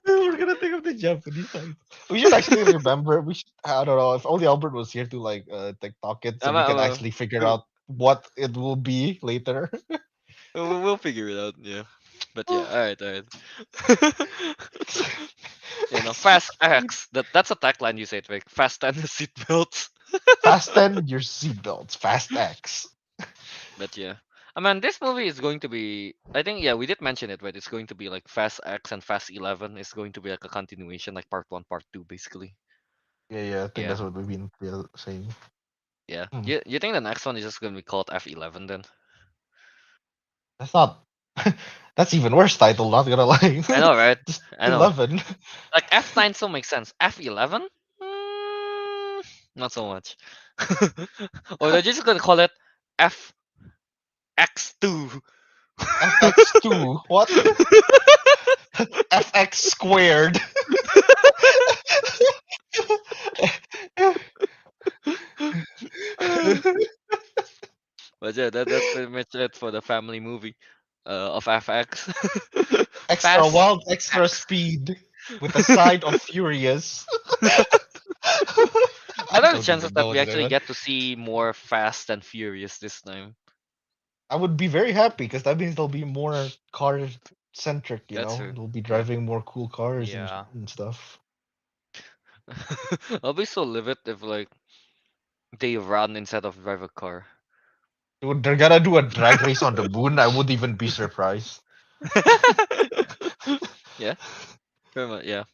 We're gonna think of the Japanese title. We should actually remember. I don't know. If only Albert was here to like TikTok it, so I'm, we can uh, actually figure we- out what it will be later. we'll figure it out. Yeah. But yeah. All right. All right. Fast Speed. X. That's a tagline you said, Vic. Fast and the seatbelts. Fasten your seatbelts. Fast X. But yeah. I mean, this movie is going to be. I think yeah, we did mention it, but it's going to be like Fast X and Fast 11 is going to be like a continuation, like part one, part two, basically. Yeah, yeah. I think Yeah, that's what we've been saying. yeah. Hmm. You think the next one is just going to be called F11 then? That's not. That's even worse title. Not gonna lie. I know, right? Just I know. 11. Like F9 still makes sense. F11? Mm, not so much. Or they're just going to call it FX2. FX2. What? FX squared. But yeah, that's pretty much it for the family movie of FX. Extra Fast wild, extra X. speed with a side of furious. I What are the don't chances even that know we what's going actually on. get to see more Fast and Furious this time? I would be very happy because that means there'll be more car centric. That's true. They'll be Yeah. driving more cool cars Yeah. and stuff. I'll be so livid if like they run instead of drive a car. Dude, they're gonna do a drag race on the moon. I wouldn't even be surprised. Yeah, pretty much. Yeah,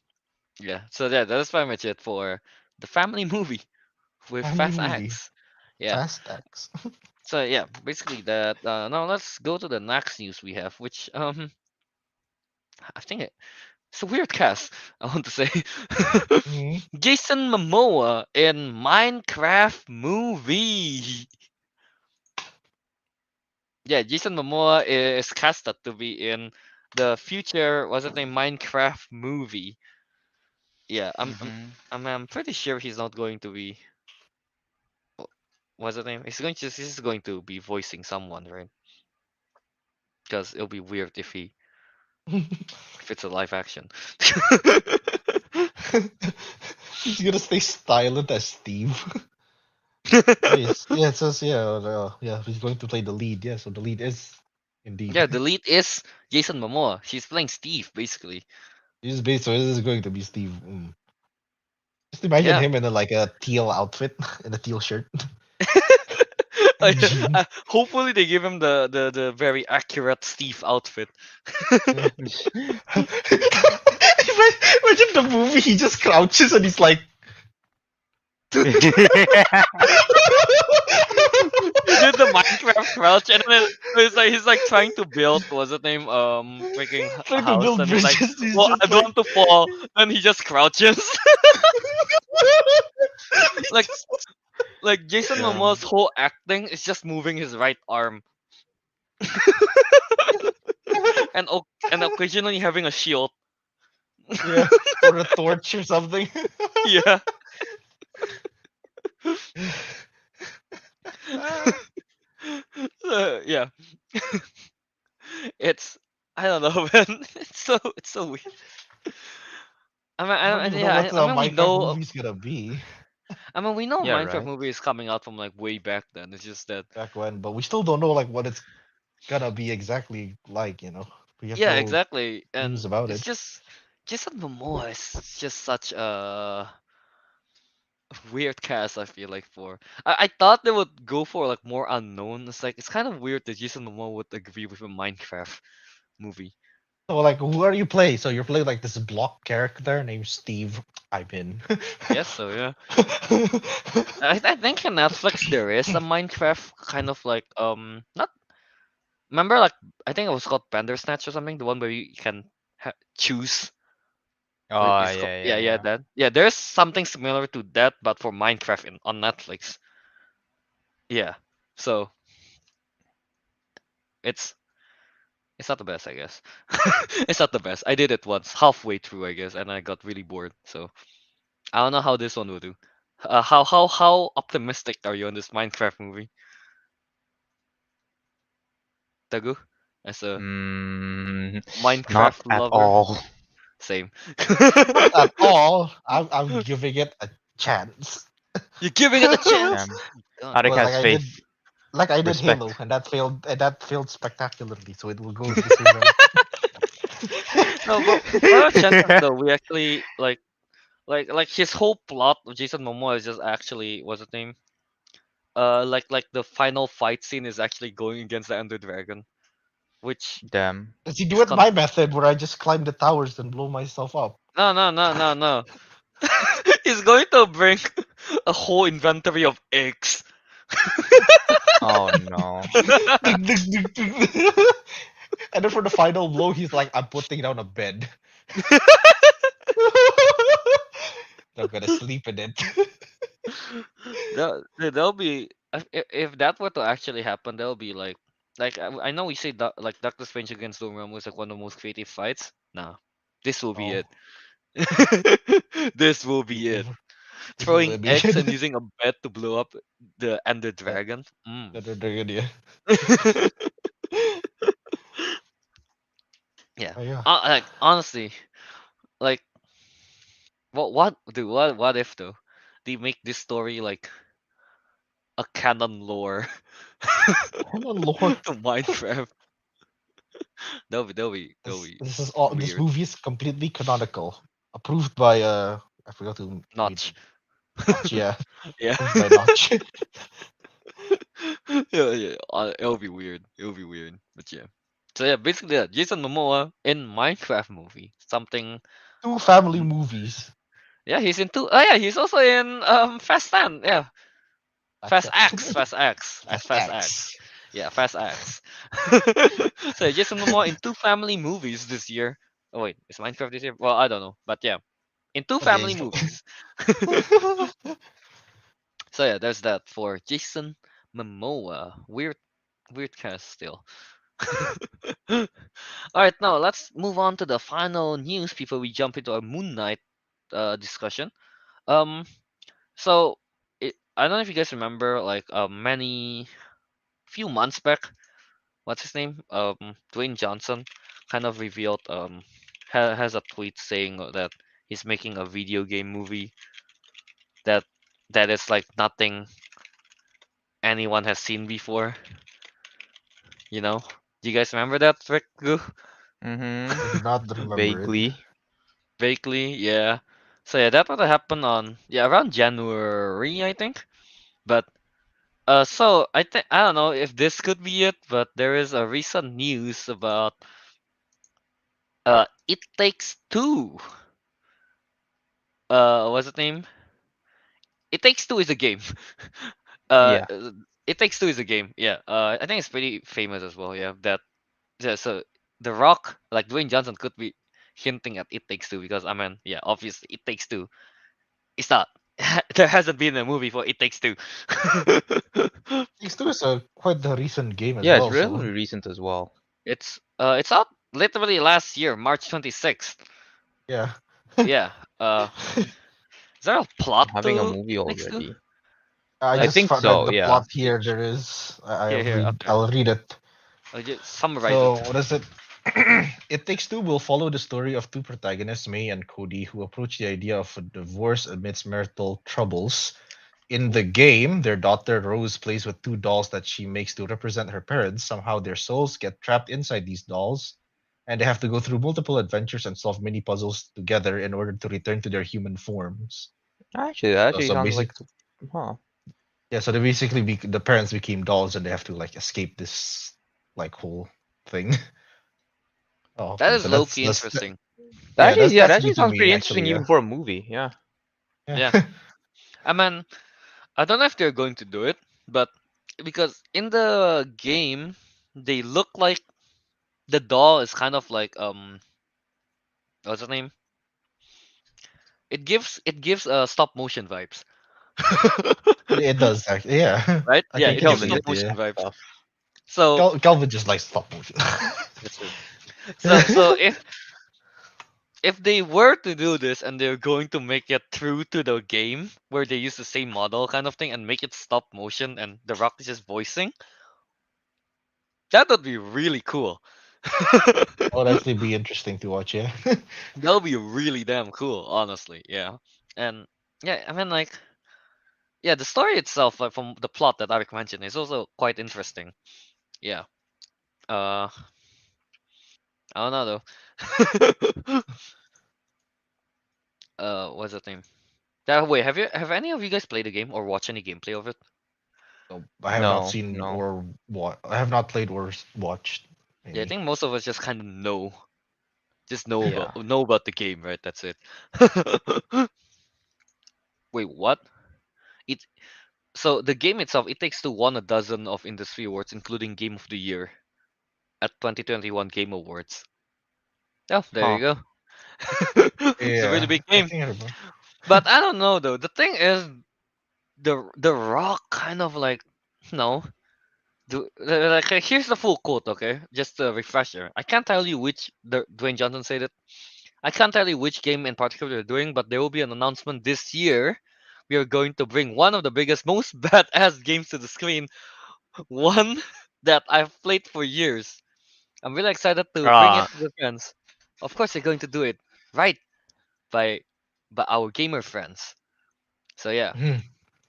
yeah. So yeah, that's pretty much it for the family movie with Family Fast movie, X. Yeah. Fast X. So yeah, basically that. Now let's go to the next news we have, which I think it's a weird cast. I want to say Mhm. Jason Momoa in Minecraft movie. yeah, Jason Momoa is casted to be in the future, what's it name, Minecraft movie. Yeah, Mm-hmm. I'm pretty sure he's not going to be. What's it name? He's going to be voicing someone, right? Because it'll be weird if it's a live action. He's gonna stay silent as Steve. Yes, yeah, it says yeah, he's going to play the lead. Yeah, so the lead is indeed. Yeah, the lead is Jason Momoa. She's playing Steve, basically. He's based, so this is going to be Steve. Just imagine Yeah. him in a teal outfit, in a teal shirt, and Yeah, jeans. hopefully they give him the very accurate Steve outfit. Yeah. Imagine the movie. He just crouches and he's like. He did the Minecraft crouch, and then he's like trying to build, what's the name, freaking a Trying to house, build and he's like, bridges. He's well, I just don't like. want to fall, and he just crouches. like Jason um, Momoa's whole acting is just moving his right arm and occasionally having a shield. Yeah, or a torch or something. Yeah. Yeah. It's, I don't know, man. It's so weird. I don't even know Yeah, what I the mean, we Minecraft know. movie's gonna be We know yeah, Minecraft right. movie is coming out from like way back then. It's just that, back when, but we still don't know like what it's gonna be exactly like. We have yeah, no exactly. news And about it's it. just Jason Momoa is just such a weird cast. I feel like for I thought they would go for like more unknown. It's like it's kind of weird that Jason Momoa would agree with a Minecraft movie. So like, who are you playing? So you're playing like this block character named Steve. I'm in. I guess so, yeah. I think in Netflix there is a Minecraft kind of like not, remember, like, I think it was called Bandersnatch or something, the one where you can choose. Oh, It's called, yeah, yeah, yeah, yeah, yeah. that, yeah. There's something similar to that, but for Minecraft on Netflix. Yeah, so it's it's not the best, I guess. It's not the best. I did it once, halfway through, I guess, and I got really bored. So I don't know how this one will do. How optimistic are you on this Minecraft movie, Tagu? As a Mm, not Minecraft at lover, all. same. Not at all. I'm giving it a chance. You're giving it a chance. Um, God. Arik Well, has faith. like I did Halo, Respect. and that failed spectacularly. So it will go the same route. No, but what are chances though? We actually like his whole plot of Jason Momoa is just actually, what's the name? Like the final fight scene is actually going against the Ender Dragon, which Damn. Does he do is it my method where I just climb the towers and blow myself up? no. He's going to bring a whole inventory of eggs. Oh no. Ding, ding, ding, ding. And then for the final blow, he's like, I'm putting down a bed. I'm gonna sleep in it. There'll be, if that were to actually happen, there'll be like I know we say like Doctor Strange against Dormammu is like one of the most creative fights. Nah, this will be Oh, it. This will be it. this will Throwing be eggs and it. using a bed to blow up the Ender That- Dragon. Mm. They're good, yeah. Yeah. Oh, yeah. Like honestly, like what if though they make this story like a canon lore Hello, Lord. to Minecraft? That'll be This weird. movie is completely canonical. Approved by I forgot who made Notch. it. Notch, yeah. Yeah. Approved by Notch. Yeah, yeah. It'll be weird. It'll be weird. But yeah. So yeah, basically, yeah, Jason Momoa in Minecraft movie. Something. Two family n- movies. Yeah, he's in two. Oh yeah, he's also in Fast 10. Yeah, That's Fast it. X. Fast X. That's Fast X. X. Yeah, Fast X. So Jason Momoa in two family movies this year. Oh wait, is Minecraft this year? Well, I don't know, but yeah, in two But yeah, family movies. So yeah, there's that for Jason Momoa. Weird. Weird cast still. All right, now let's move on to the final news before we jump into our Moon Knight discussion. Um, so I don't know if you guys remember, like many few months back, what's his name? Dwayne Johnson kind of revealed has a tweet saying that he's making a video game movie that is like nothing anyone has seen before. You know? Do you guys remember that, Rick? Mm-hmm. I do not remember it. Vaguely. Vaguely, yeah. So yeah, that would have happened on around January, I think. But so I don't know if this could be it, but there is a recent news about It Takes Two. What's the name? It Takes Two is a game. uh, Yeah. uh, It Takes Two is a game. Yeah. I think it's pretty famous as well. Yeah. That yeah. So The Rock, like Dwayne Johnson, could be hinting at It Takes Two because I mean, yeah, obviously It Takes Two. It's not. There hasn't been a movie for It Takes Two. Takes Two is a quite the recent game as Yeah, it's well. So really recent as well. It's out literally last year, March 26th. yeah. Yeah. Is there a plot Having a to movie It Takes Two? already. I I Like, just think found so, the yeah. plot here. There is. here, here, okay. I'll read it. Just summarize So it. what is it? It Takes Two will follow the story of two protagonists, May and Cody, who approach the idea of a divorce amidst marital troubles. In the game, their daughter Rose plays with two dolls that she makes to represent her parents. Somehow their souls get trapped inside these dolls, and they have to go through multiple adventures and solve mini puzzles together in order to return to their human forms. Actually, that So, actually so sounds basic, like, huh. yeah. So they basically the parents became dolls, and they have to like escape this like whole thing. Oh, That okay. is So low key interesting. That that's actually new to sounds me pretty actually. interesting Yeah. even for a movie. Yeah. Yeah. Yeah. I mean, I don't know if they're going to do it, but because in the game, they look like the doll is kind of like what's the name? It gives stop motion vibes. It does actually. Yeah. Right? I Yeah, can it give gives Kelvin it. stop gets motion Yeah. vibes. stuff. So Kelvin just likes stop motion. that's true. So if they were to do this and they're going to make it true to the game where they use the same model kind of thing and make it stop motion and the Rock is just voicing, that would be really cool. That would actually be interesting to watch. Yeah. That would be really damn cool, honestly. Yeah. And yeah, I mean like yeah, the story itself, like from the plot that Ariq mentioned, is also quite interesting. Yeah. Uh I don't know though. What's the name? That wait, have any of you guys played the game or watched any gameplay of it? So I have not No, seen no. or what. I have not played or watched. Yeah, I Maybe. think most of us just kind of know, just Yeah. know about the game, right? That's it. Wait, what? It so the game itself, it takes to won a dozen of industry awards, including Game of the Year at 2021 Game Awards. Oh, there you Huh. go. It's a really Yeah. big I game. think I remember. But I don't know though. The thing is, the Rock kind of like, no. Like here's the full quote, okay? Just a refresher. I can't tell you which the Dwayne Johnson said it. I can't tell you which game in particular they're doing, but there will be an announcement this year. We are going to bring one of the biggest, most badass games to the screen. One that I've played for years. I'm really excited to bring it Ah, to the fans. Of course, they're going to do it right by our gamer friends. So yeah, Hmm.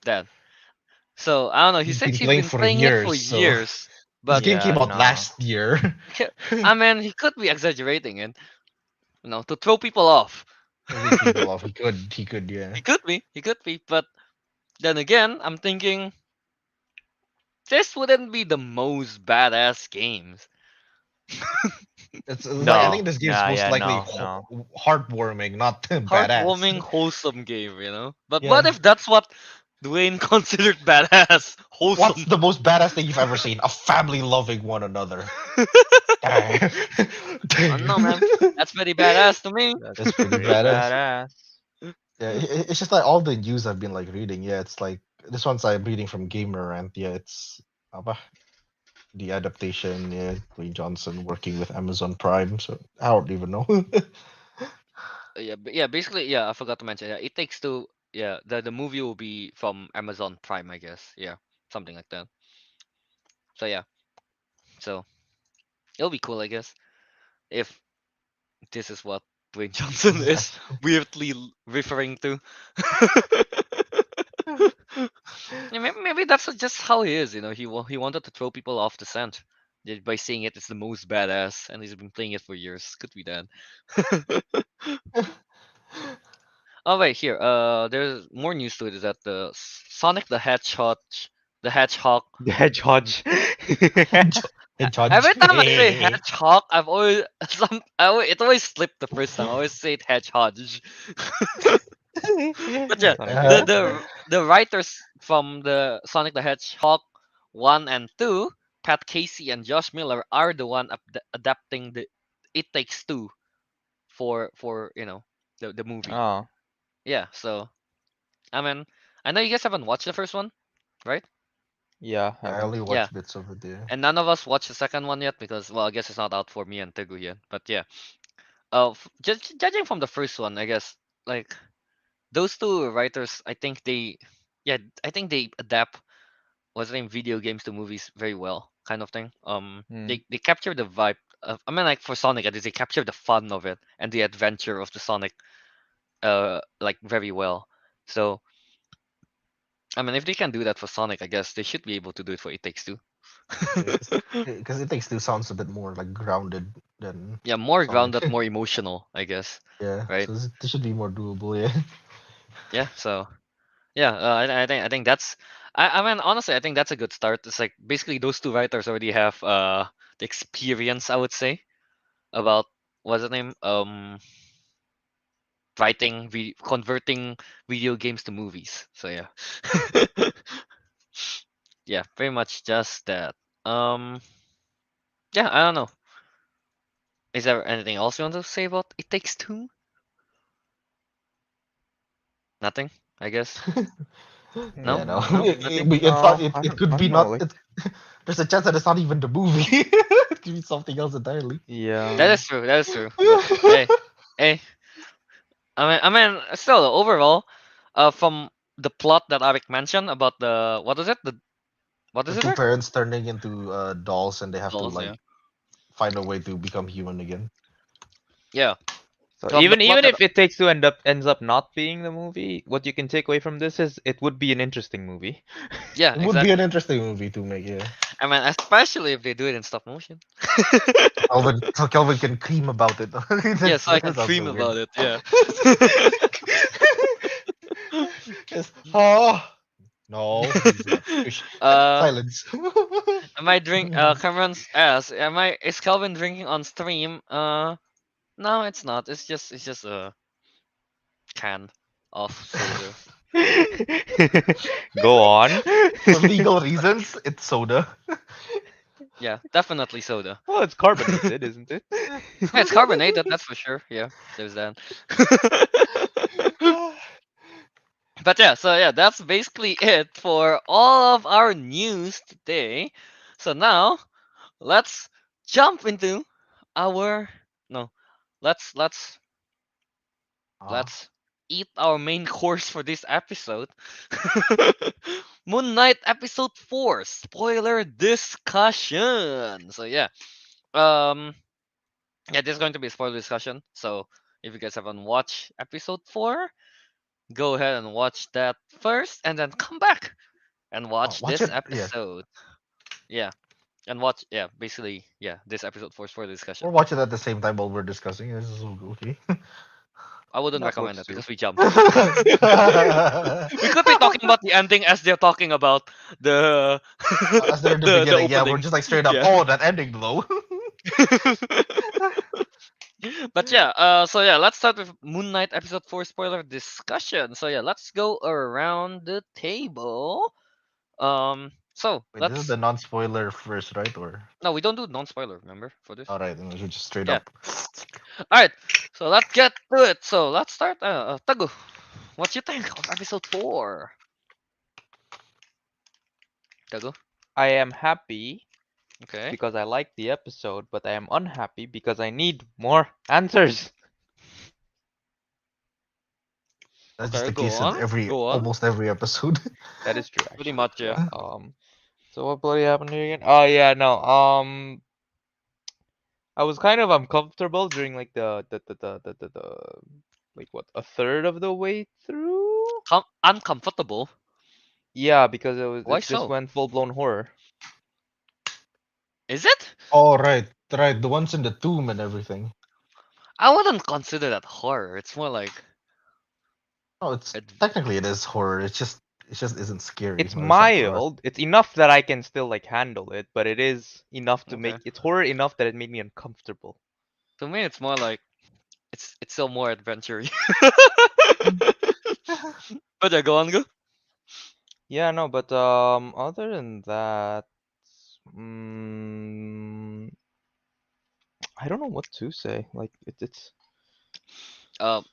that. So I don't know. He He's said been he's playing been for playing it for years, so years, this but game yeah, came out no. last year. I mean, he could be exaggerating it, to throw people off. Moving people off. He could. He could. Yeah. He could be. He could be. But then again, I'm thinking this wouldn't be the most badass games. It's like I No. think this game's Yeah, most yeah, likely no, no. heartwarming, not Heartwarming, badass. wholesome game. But what Yeah. if that's what Dwayne considered badass? What's Wholesome. the most badass thing you've ever seen? A family loving one another. Damn. I don't know, man. That's pretty badass to me. That's That's pretty pretty badass. badass. Yeah, it's just like all the news I've been like reading. Yeah, it's like this one's I'm reading from Gamer Rant. Yeah, it's apa, the adaptation. Yeah, Dwayne Johnson working with Amazon Prime. So I don't even know. Yeah, yeah. Basically, yeah. I forgot to mention. Yeah, It Takes Two. Yeah, the movie will be from Amazon Prime, I guess. Yeah, something like that. So yeah, so it'll be cool, I guess, if this is what Dwayne Johnson This is is actually. weirdly referring to. Yeah, maybe that's just how he is. He wanted to throw people off the scent by saying it's the most badass, and he's been playing it for years. Could be that. Oh wait, here. There's more news to it. Is that the Sonic the Hedgehog. The Hedgehog. Hey, Every Judge. time I say Hedgehog, I've always it always slipped the first time. I always say it Hedgehog. But yeah, Sonic the the Uh, Hedgehog. the the writers from the Sonic the Hedgehog 1 and 2, Pat Casey and Josh Miller, are the one adapting the It Takes Two for the movie. Oh, Yeah, so I mean, I know you guys haven't watched the first one, right? yeah, I haven't. only Yeah, watched bits of it there. and none of us watched the second one yet because, well, I guess it's not out for me and Teguh yet. But yeah, judging from the first one, I guess, like, those two writers, yeah, I think they adapt what's the name video games to movies very well, kind of thing. Hmm. They capture the vibe. I mean, like for Sonic, at least they capture the fun of it and the adventure of the Sonic, like very well. So I mean, if they can do that for Sonic, I guess they should be able to do it for It Takes Two. Yeah, because It Takes Two sounds a bit more like grounded than Yeah, more Sonic. grounded, more emotional, I guess. Yeah, Right? so this should be more doable. Yeah. Yeah. So yeah, I think that's. I mean, honestly, I think that's a good start. It's like basically those two writers already have the experience, I would say, about what's the name converting video games to movies. So yeah. Yeah, pretty much just that. Um, yeah, I don't know. Is there anything else you want to say about It Takes Two? Nothing, I guess. No? Yeah, no. No, nothing. It's not. I It don't. could I be don't know. not. Like, There's a chance that it's not even the movie. It could be something else entirely. That yeah. is true. That is true. But hey, hey. I mean, still overall, from the plot that Arik mentioned about the what is it? The what The is it? two There? parents turning into dolls, and they have to Dolls. like Yeah. find a way to become human again. Yeah. So From the plot even that if It Takes Two ends up not being the movie, what you can take away from this is it would be an interesting movie. yeah, It would be an exactly. interesting movie to make. Yeah. I mean, especially if they do it in stop motion. So Kelvin can cream about it. Yeah, That's, so I can that sounds dream so weird. about it. Yeah. Yes. Oh no, he's not. Shush. uh, Silence. am I drink? Cameron's asked, Is Calvin drinking on stream? No, it's not. It's just a can of soda. Go on. For legal reasons, it's soda. Yeah, definitely soda. Well, it's carbonated, isn't it? Yeah, it's carbonated, that's for sure. Yeah, there's that. But yeah, so yeah, that's basically it for all of our news today. So now let's jump into our no, let's Ah, let's eat our main course for this episode. Moon Knight episode 4 spoiler discussion. So yeah, um, yeah, this is going to be a spoiler discussion. So if you guys haven't watched episode 4, go ahead and watch that first, and then come back and watch watch this it. Yeah, episode. Yeah, and watch basically this episode 4 spoiler or discussion. watch it at the same time while we're discussing. This is okay. I wouldn't That recommend works it too. because we jump. We could be talking about the ending as they're talking about the As they're in the the beginning, yeah, we're opening. just like straight up. Yeah. Oh, that ending though. But yeah, so yeah, let's start with Moon Knight episode 4 spoiler discussion. So yeah, let's go around the table. So Wait, this is let's the non-spoiler first, right? Or no, we don't do non-spoiler. Remember for this? all right, then we should just straight Yeah. up. All right. So let's get to it. So let's start. Tagu, what you think of episode 4? Tagu. I am happy Okay. because I like the episode, but I am unhappy because I need more answers. That's just Okay, the go case in on. every Go on. almost every episode. That is true, Pretty actually. much, yeah. Yeah. So what bloody happened here again? Oh yeah, no. I was kind of uncomfortable during like the like what, a third of the way through. Uncomfortable. Yeah, because Why it just so? went full blown horror. Is it? Oh, right, right. The ones in the tomb and everything. I wouldn't consider that horror. It's more like Oh, it's adv- technically it is horror. It just isn't scary It's or something. Or mild. It's enough that I can still like handle it, but it is enough to okay. make it's horror enough that it made me uncomfortable. To me, it's more like it's still more adventure. But yeah, go on, go. Yeah, no, but other than that, mm, I don't know what to say. Like it's Um.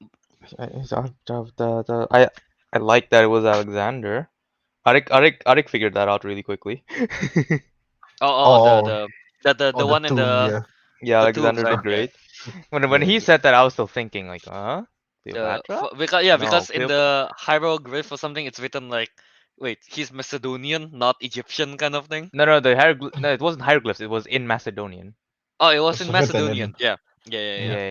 I like that it was Alexander. Ariq figured that out really quickly. Oh, oh, the the one in tomb. Yeah, Yeah, the tubes, Alexander right? did Yeah. great. When yeah. he said that, I was still thinking like, huh? Cleopatra? Because yeah, No, because in Cleopatra. the hieroglyph or something, it's written like, wait, he's Macedonian, not Egyptian, kind of thing. No, the hieroglyph. No, it wasn't hieroglyphs. It was in Macedonian. Oh, it was It's in written in. Macedonian. Yeah, yeah, yeah, yeah, Yeah.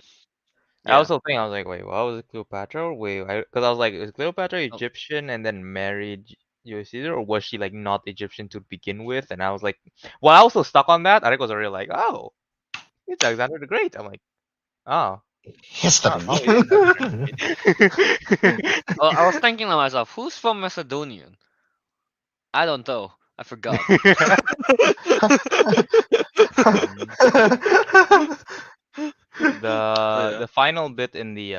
I yeah. also think I was like, wait, what was it, Cleopatra? Wait, because I was like, is Cleopatra Oh, Egyptian and then married Julius Caesar, or was she like not Egyptian to begin with? And I was like, well, I also stuck on that. Ariq was already like, oh, it's Alexander the Great. I'm like, oh, oh, History. oh, it is Alexander the Great. I was thinking to myself, who's from Macedonian? I don't know. I forgot. Mm. So The yeah, the final bit in the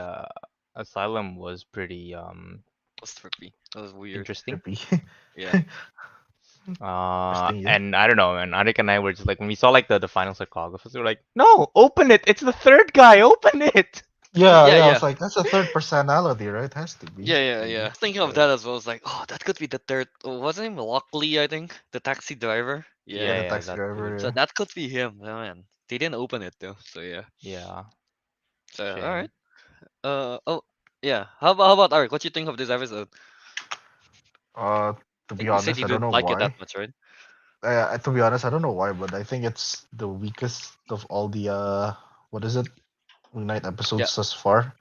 asylum was pretty it was trippy. That was weird. interesting. Trippy. Yeah. Interesting. Yeah. And I don't know, and Arik and I were just like, when we saw like the final sarcophagus, we were like, no, open it! It's the third guy, open it! Yeah, Yeah, yeah. I yeah. was like, that's a third personality, right? Has to be. Yeah, yeah, Maybe. yeah. Thinking of Yeah. that as well, I was like, oh, that could be the third. Wasn't him Lockley, I think? The taxi driver? Yeah, Yeah. the Yeah, taxi that too. driver. So Yeah. that could be him. Oh, man. They didn't open it though. So yeah. Yeah, So alright. shame. Oh yeah. How about Arik? What you think of this episode? Uh, to be You said honest, you I don't didn't know like it that why. much, right? To be honest, I don't know why, but I think it's the weakest of all the what is it, Moon Knight Yeah. episodes thus far,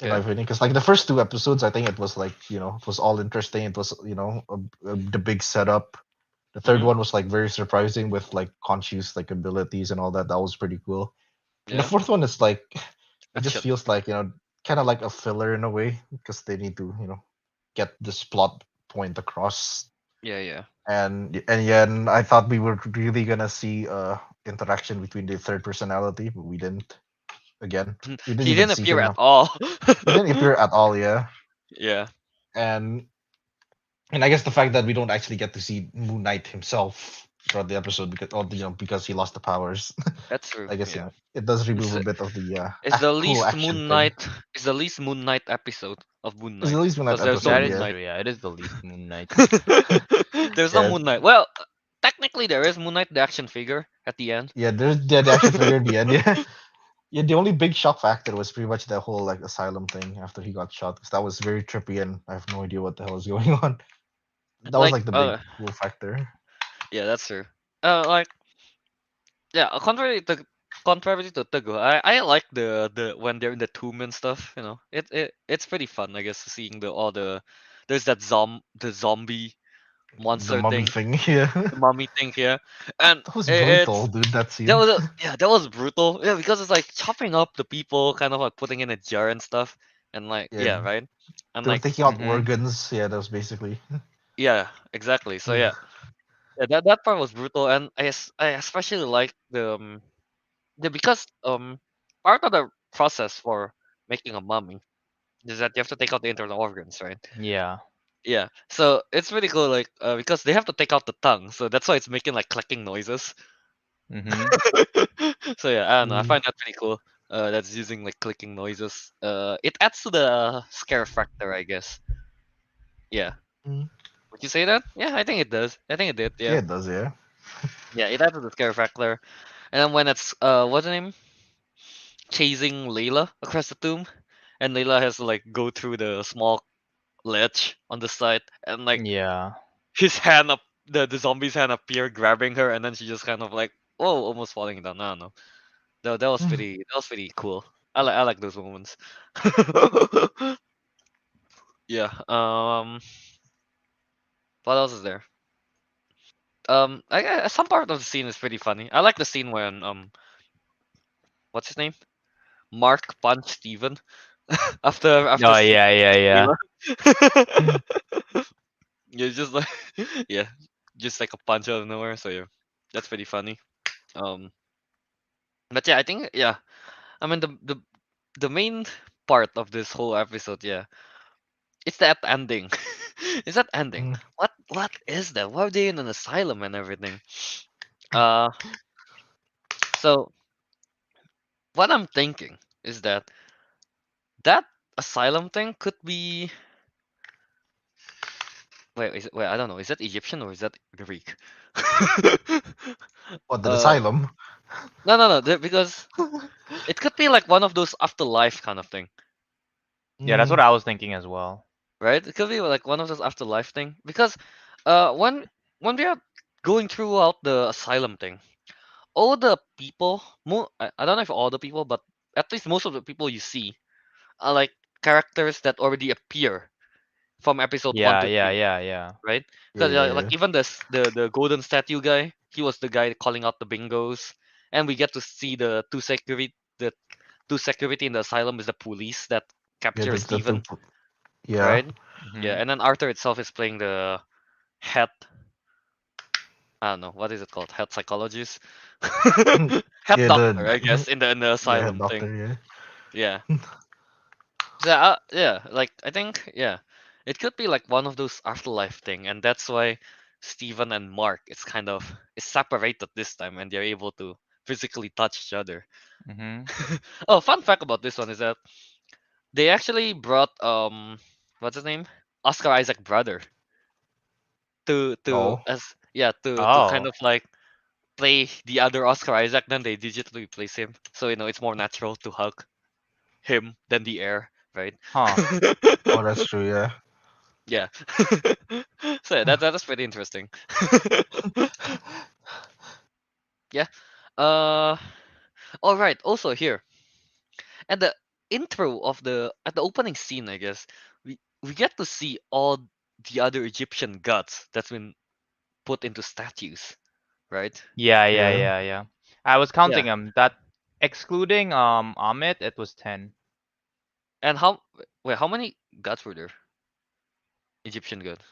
in my Okay. opinion. Because like the first two episodes, I think it was like it was all interesting. It was the big setup. The third Mhm. one was like very surprising with like conscious like abilities and all that. That was pretty cool. And the Yeah. fourth one is like it just Action. feels like kind of like a filler in a way because they need to get this plot point across. Yeah, yeah. And yeah, and I thought we were really gonna see interaction between the third personality, but we didn't. Again, we didn't He even didn't see appear him. at all. He didn't appear at all. Yeah, Yeah. and and I guess the fact that we don't actually get to see Moon Knight himself throughout the episode because he lost the powers. That's true. I guess Yeah. it does remove It's a bit of the it's the cool least action Moon thing. Knight. It's the least Moon Knight episode of Moon It's Knight the least Moon Knight because there's no episode, That Moon is yeah. Knight. true. Yeah, it is the least Moon Knight. There's no Yeah, Moon Knight. Well, technically there is Moon Knight, the action figure at the end. yeah. There's the action figure in the end. Yeah, yeah. The only big shock factor was pretty much the whole like asylum thing after he got shot, because that was very trippy, and I have no idea what the hell is going on. That was Like, like the big cool factor. yeah, that's true. Like, yeah, contrary to Teguh, I like the when they're in the tomb and stuff. It's pretty fun. I guess seeing there's that the zombie The monster mummy thing, thing, yeah. the mummy thing here, and That was brutal, dude. That scene. that was brutal. Yeah, because it's like chopping up the people, kind of like putting in a jar and stuff, and like Yeah, yeah, right, and they were like taking out Mm-hmm. organs. Yeah, that was basically. yeah, exactly. So Ugh. yeah, yeah, that part was brutal, and I especially like because part of the process for making a mummy is that you have to take out the internal organs, right? Yeah. Yeah. So it's really cool, like because they have to take out the tongue, so that's why it's making like clicking noises. Mm-hmm. So yeah, I don't know. I Mm, find that pretty cool. That's using like clicking noises. It adds to the scare factor, I guess. Yeah. mm. Would you say that? Yeah, I think it does. I think it did. Yeah, Yeah. it does. Yeah. Yeah, it adds to the scare factor. And then when it's what's the name? Chasing Layla across the tomb, and Layla has to like go through the small ledge on the side, and like Yeah. his hand up, the zombie's hand appear grabbing her, and then she just kind of like, oh, almost falling down. I don't know. That was pretty cool. I like those moments. Yeah. What else is there? Some part of the scene is pretty funny. I like the scene when what's his name? Mark punched Steven after Oh yeah, Steven yeah, kissed yeah. Layla. Yeah, just like yeah, just like a punch out of nowhere. So yeah, that's pretty funny. Um, but yeah, I think yeah, I mean the main part of this whole episode, yeah, it's that ending. It's that ending. Mm. What is that? Why are they in an asylum and everything? Uh, so what I'm thinking is that that asylum thing could be wait, I don't know. Is that Egyptian or is that Greek? What, the uh, asylum? no, because it could be like one of those afterlife kind of thing, Yeah, that's Mm. what I was thinking as well. right? It could be like one of those afterlife thing because when we are going throughout the asylum thing, all the people, I don't know if all the people, but at least most of the people you see are like characters that already appear from episode one Yeah, to yeah, three, yeah, yeah. right? Yeah, Because yeah, like yeah. even the golden statue guy, he was the guy calling out the bingos, and we get to see the two security in the asylum is the police that Yeah, capture the Steven, yeah. right? Yeah, Mhm. and then Arthur itself is playing the head. I don't know what is it called, head psychologist, head Yeah, doctor, the I guess, in the yeah, head asylum thing. doctor, yeah. Yeah, so yeah, like I think yeah, it could be like one of those afterlife thing, and that's why Steven and Mark it's kind of is separated this time, and they're able to physically touch each other. Mhm. Oh, fun fact about this one is that they actually brought what's his name, Oscar Isaac brother to Oh. as yeah to kind Oh. of like play the other Oscar Isaac. Then they digitally replace him, so it's more natural to hug him than the air, right? Huh. Oh, that's true, yeah. Yeah. So yeah, that is pretty interesting. Yeah. Uh. All right. Also here at the intro of the at the opening scene, I guess we get to see all the other Egyptian gods that's been put into statues, right? Yeah, yeah, Yeah. yeah, yeah. I was Yeah. counting them. That excluding Amit, it was 10. And how many gods were there? Egyptian gods.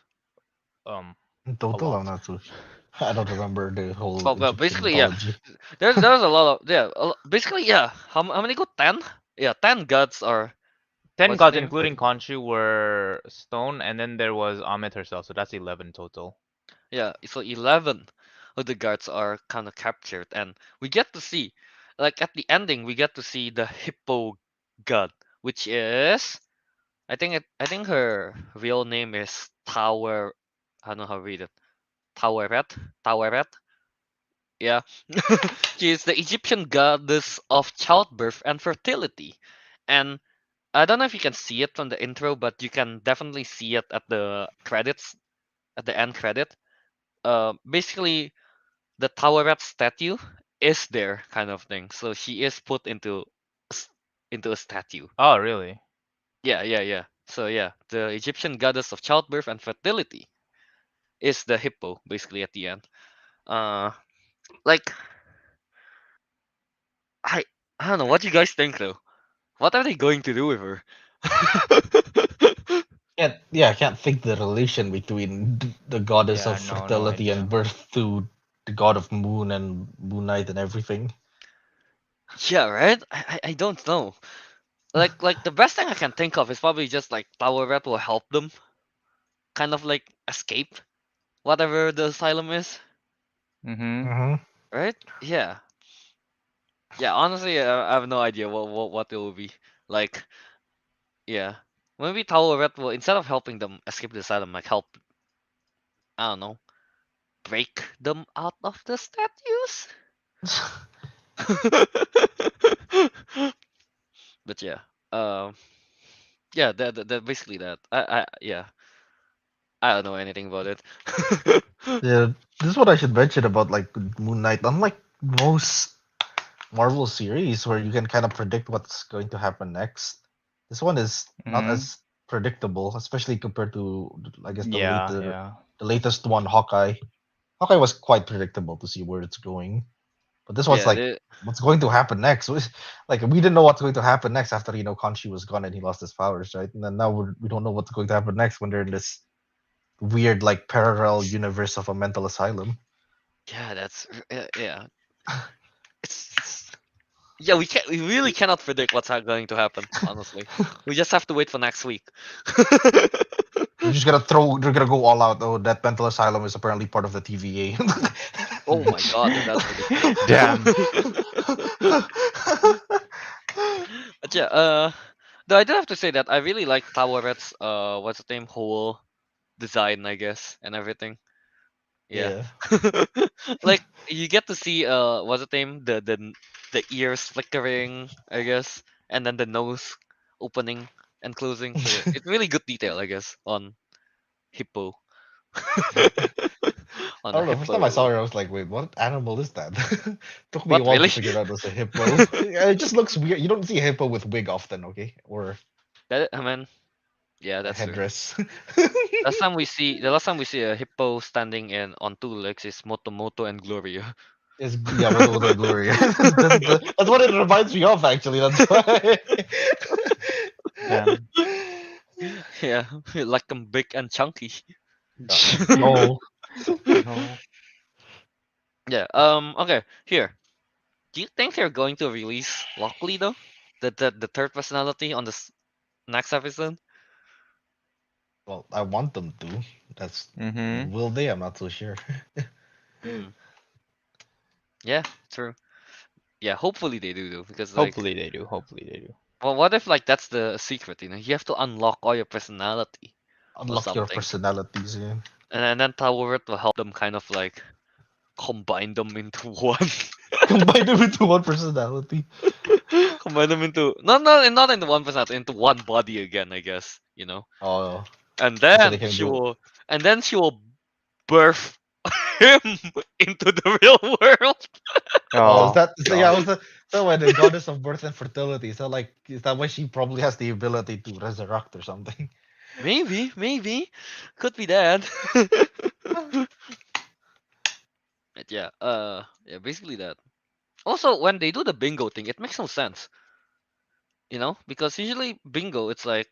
Um In a total, I'm lot. not so sure. I don't remember the whole Well, Egyptian basically, yeah. mythology. There's a lot of basically, yeah. How many go? 10. Yeah, 10 gods are 10 what's the gods name? including Khonshu were stone, and then there was Amit herself, so that's 11 total. Yeah, so 11 of the guards are kind of captured, and we get to see, like at the ending, we get to see the hippo god, which is, I think her real name is Tower. I don't know how to read it. Taweret, Taweret. Yeah, she is the Egyptian goddess of childbirth and fertility, and I don't know if you can see it from the intro, but you can definitely see it at the credits, at the end credit. Basically the Taweret statue is there kind of thing. So she is put into a statue. Oh, really? Yeah, yeah, yeah. So yeah, the Egyptian goddess of childbirth and fertility is the hippo basically at the end. Uh like I I don't know what you guys think though. What are they going to do with her? Yeah, I can't think the relation between the goddess Yeah, of no, no fertility and idea. birth to the god of moon and moonlight and everything. Yeah, right? I don't know. Like the best thing I can think of is probably just like Taweret will help them kind of like escape whatever the asylum is, Mhm. Mm-hmm. right? Yeah, yeah. Honestly, I have no idea what it will be. Like, yeah, maybe Tower Red will instead of helping them escape the asylum, like help. I don't know. break them out of the statues. But yeah, um, yeah, that basically that. Yeah, I don't know anything about it. Yeah, this is what I should mention about like Moon Knight. Unlike most Marvel series where you can kind of predict what's going to happen next, this one is not Mm-hmm. as predictable, especially compared to I guess Yeah, yeah. the latest one, Hawkeye. Hawkeye was quite predictable to see where it's going, but this one's Yeah, like what's going to happen next. Like we didn't know what's going to happen next after Khonshu was gone and he lost his powers, right? And then now we don't know what's going to happen next when they're in this weird like parallel universe of a mental asylum. yeah, yeah. It's yeah, we really cannot predict what's going to happen. Honestly, we just have to wait for next week. They're gonna go all out. Oh, that mental asylum is apparently part of the TVA. Oh my god, then that's ridiculous. Damn. But yeah, though I do have to say that I really like Tawaret's what's the name, whole design, I guess, and everything. Yeah. Yeah. Like you get to see what's the name, the ears flickering, I guess, and then the nose opening and closing. So yeah, it's really good detail, I guess, on hippo. On I a don't know. First time I saw hippo. her, I was like, "Wait, what animal is that?" Took me a What while to really? figure out it was a hippo. Yeah, it just looks weird. You don't see a hippo with wig often, okay, or That I mean, yeah, a that's true. headdress. The last time we see a hippo standing in on two legs is Motomoto and Gloria. Is yeah, Moto Gloria. That's what it reminds me of. Actually, that's why. Damn. Yeah, like I'm big and chunky. No. No. Yeah. Okay. Here. Do you think they're going to release Lockley though? The third personality on the next episode? Well, I want them to. That's Mm-hmm. will they? I'm not so sure. Hmm. Yeah. True. Yeah. Hopefully they do though, because like, Hopefully they do. Hopefully they do. well, what if like that's the secret? You have to unlock all your personality or Unlock your something, personalities. Yeah. and then Tower will help them kind of like combine them into one. Combine them into one personality. Combine them into not into one personality, into one body again, I guess. Oh, And so they then can she do. will birth him into the real world. Oh, Oh yeah? gosh. Was that so? When the goddess of birth and fertility, so like, is that why she probably has the ability to resurrect or something? Maybe, could be that. But yeah, yeah, basically that. Also, when they do the bingo thing, it makes no sense, because usually bingo, it's like,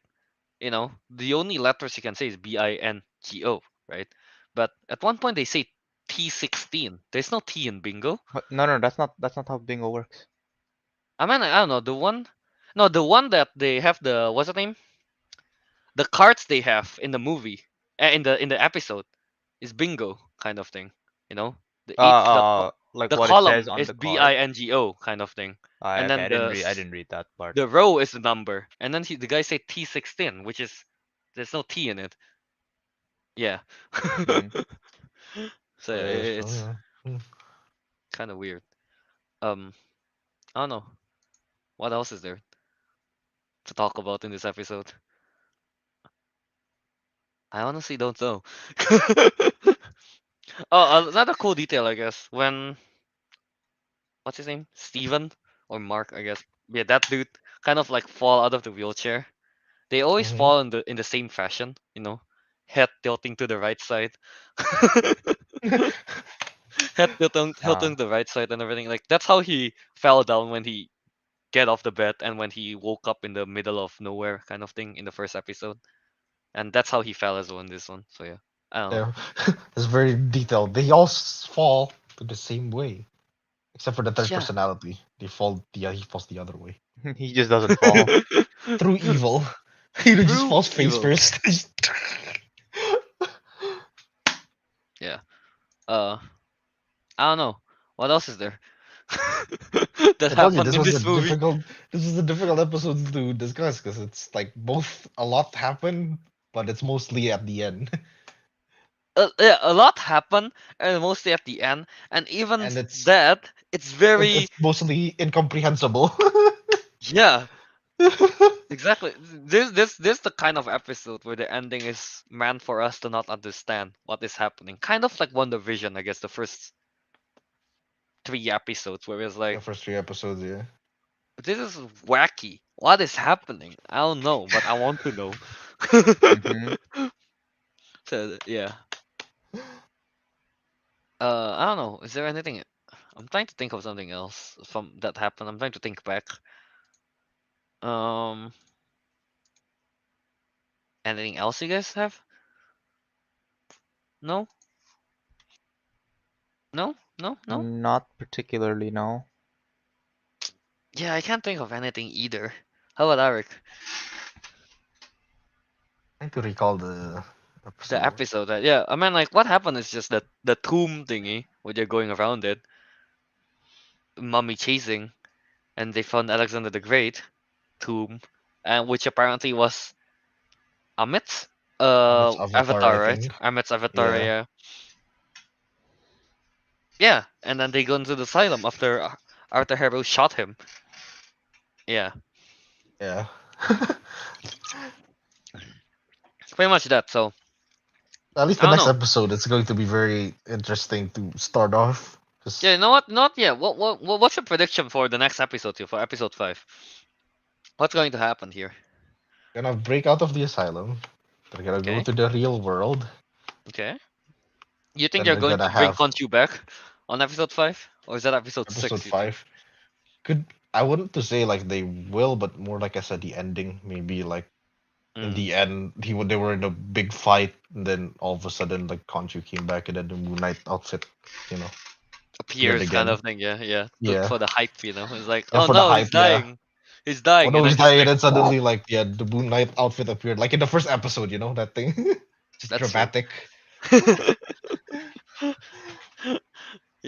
the only letters you can say is bingo, right? But at one point they say T16. There's no T in bingo. But no, that's not how bingo works. I mean, I don't know. The one that they have, what's the name? The cards they have in the movie, in the episode, is bingo kind of thing. You know, the each Like the what it column says on is the card. bingo kind of thing, and Okay, then I didn't read that part. the row is the number, and then the guy said T16, which is there's no T in it. Yeah. Mm. So yeah, So it's yeah. Hmm. kind of weird. Um, I don't know what else is there to talk about in this episode. I honestly don't know. Oh, another cool detail, I guess, when what's his name, Steven or Mark, I guess. Yeah, that dude kind of like fall out of the wheelchair. They always Mhm. fall in the same fashion, head tilting to the right side, head tilting Ah. to the right side and everything. Like that's how he fell down when he get off the bed and when he woke up in the middle of nowhere kind of thing in the first episode. And that's how he fell as well in this one. So yeah, I don't know. Yeah. It's very detailed. They all fall to the same way, except for the third Yeah. personality. He falls the other way He just doesn't fall. through evil. He just True falls face evil. first. Yeah. Uh, I don't know. What else is there that I told you happened in this movie? this is a difficult episode to discuss because it's like both a lot happened, but it's mostly at the end. yeah, a lot happened, and mostly at the end, and even And that, it's very it's mostly incomprehensible. yeah, exactly. This the kind of episode where the ending is meant for us to not understand what is happening. Kind of like WandaVision, I guess, the first 3 episodes, where it's The like, first 3 episodes, yeah. this is wacky. What is happening? I don't know, but I want to know. Hmm. So yeah. I don't know. Is there anything? I'm trying to think of something else from that happened. I'm trying to think back. Um, anything else you guys have? No, no, no, no. Not particularly, no. Yeah, I can't think of anything either. How about Ariq? Trying to recall the The episode. episode that, yeah, I mean, like, what happened is just that the tomb thingy where they're going around it, mummy chasing, and they found Alexander the Great tomb, and which apparently was Amit's It's Avatar, I avatar, right? think. Amit's avatar, Yeah, yeah. Yeah, and then they go into the asylum after Arthur Harrow shot him. Yeah, yeah. it's pretty much that. So At least I the don't next know. episode, it's going to be very interesting to start off. Yeah, Because you know what? Not yeah. What's your prediction for the next episode here, for episode 5? What's going to happen here? gonna break out of the asylum. They're gonna go Okay, to the real world. okay. You think Then they're they're going gonna to bring have Khonshu back on episode 5, or is that episode episode 6? You think? 5. Could I wouldn't to say like they will, but more like I said, the ending. Maybe like in Mm, the end, they were in a big fight, and then all of a sudden, like Khonshu came back, and then the Moon Knight outfit, you know, appeared appears kind again. of thing. Yeah, yeah. Yeah, For the hype, It's like, yeah, oh for the no, he's hype. Yeah. dying. He's Oh dying, no, and he's then just dying, and like, then suddenly, like, yeah, the Moon Knight outfit appeared, like in the first episode. You know that thing, just that's true. dramatic.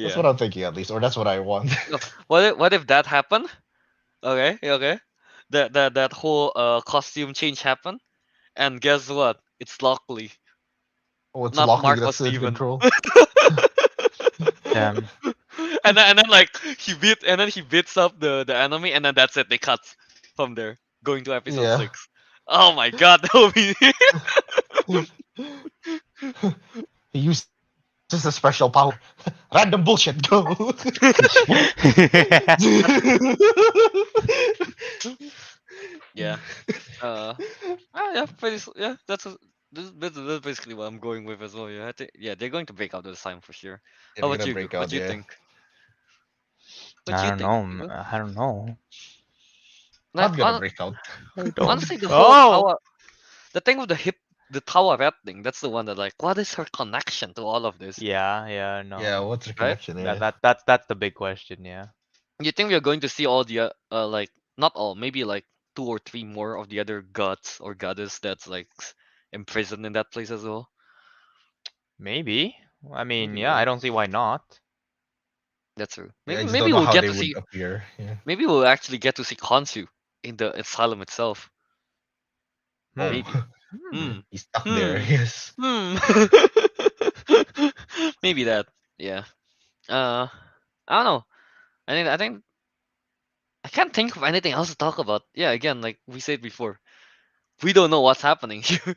That's Yeah. what I'm thinking, at least, or that's what I want. No, what if that happened? Okay, okay. That whole costume change happened, and guess what? It's Lockley, Oh, it's not Lockley Mark or that's in Steven. control. Damn. And then like he beats up the enemy, and then that's it. They cut from there, going to episode Yeah. 6. Oh my god, that would be He uses a special power. Random bullshit. Go. yeah. Yeah, yeah. That's basically what I'm going with as well. Yeah, I think, yeah, they're going to break out this time for sure. Yeah, How we're about gonna you? break What out. do you Yeah. think? What do I you don't think? know. You know? I don't know. Like, Not gonna break out. I don't honestly, the whole know. tower, the thing with the tower red thing, that's the one that, like, what is her connection to all of this, Yeah, yeah, Yeah, no. what's the right? connection? That Yeah. that that's the big question, yeah. You think we're going to see all the like, not all, maybe like 2 or 3 more of the other gods or goddess that's like imprisoned in that place as well? Maybe. I mean, Maybe, yeah, yeah, I don't see why not. that's true. Yeah, I Maybe just don't maybe know we'll how get they to would see. appear. Yeah. Maybe we'll actually get to see Khonshu in the asylum itself. Oh, Hmm. Maybe. Hmm. Hmm. he's stuck there. Hmm. Yes. Hmm. Maybe that. Yeah. Uh, I don't know. I think I can't think of anything else to talk about. Yeah, again, like we said before, we don't know what's happening here.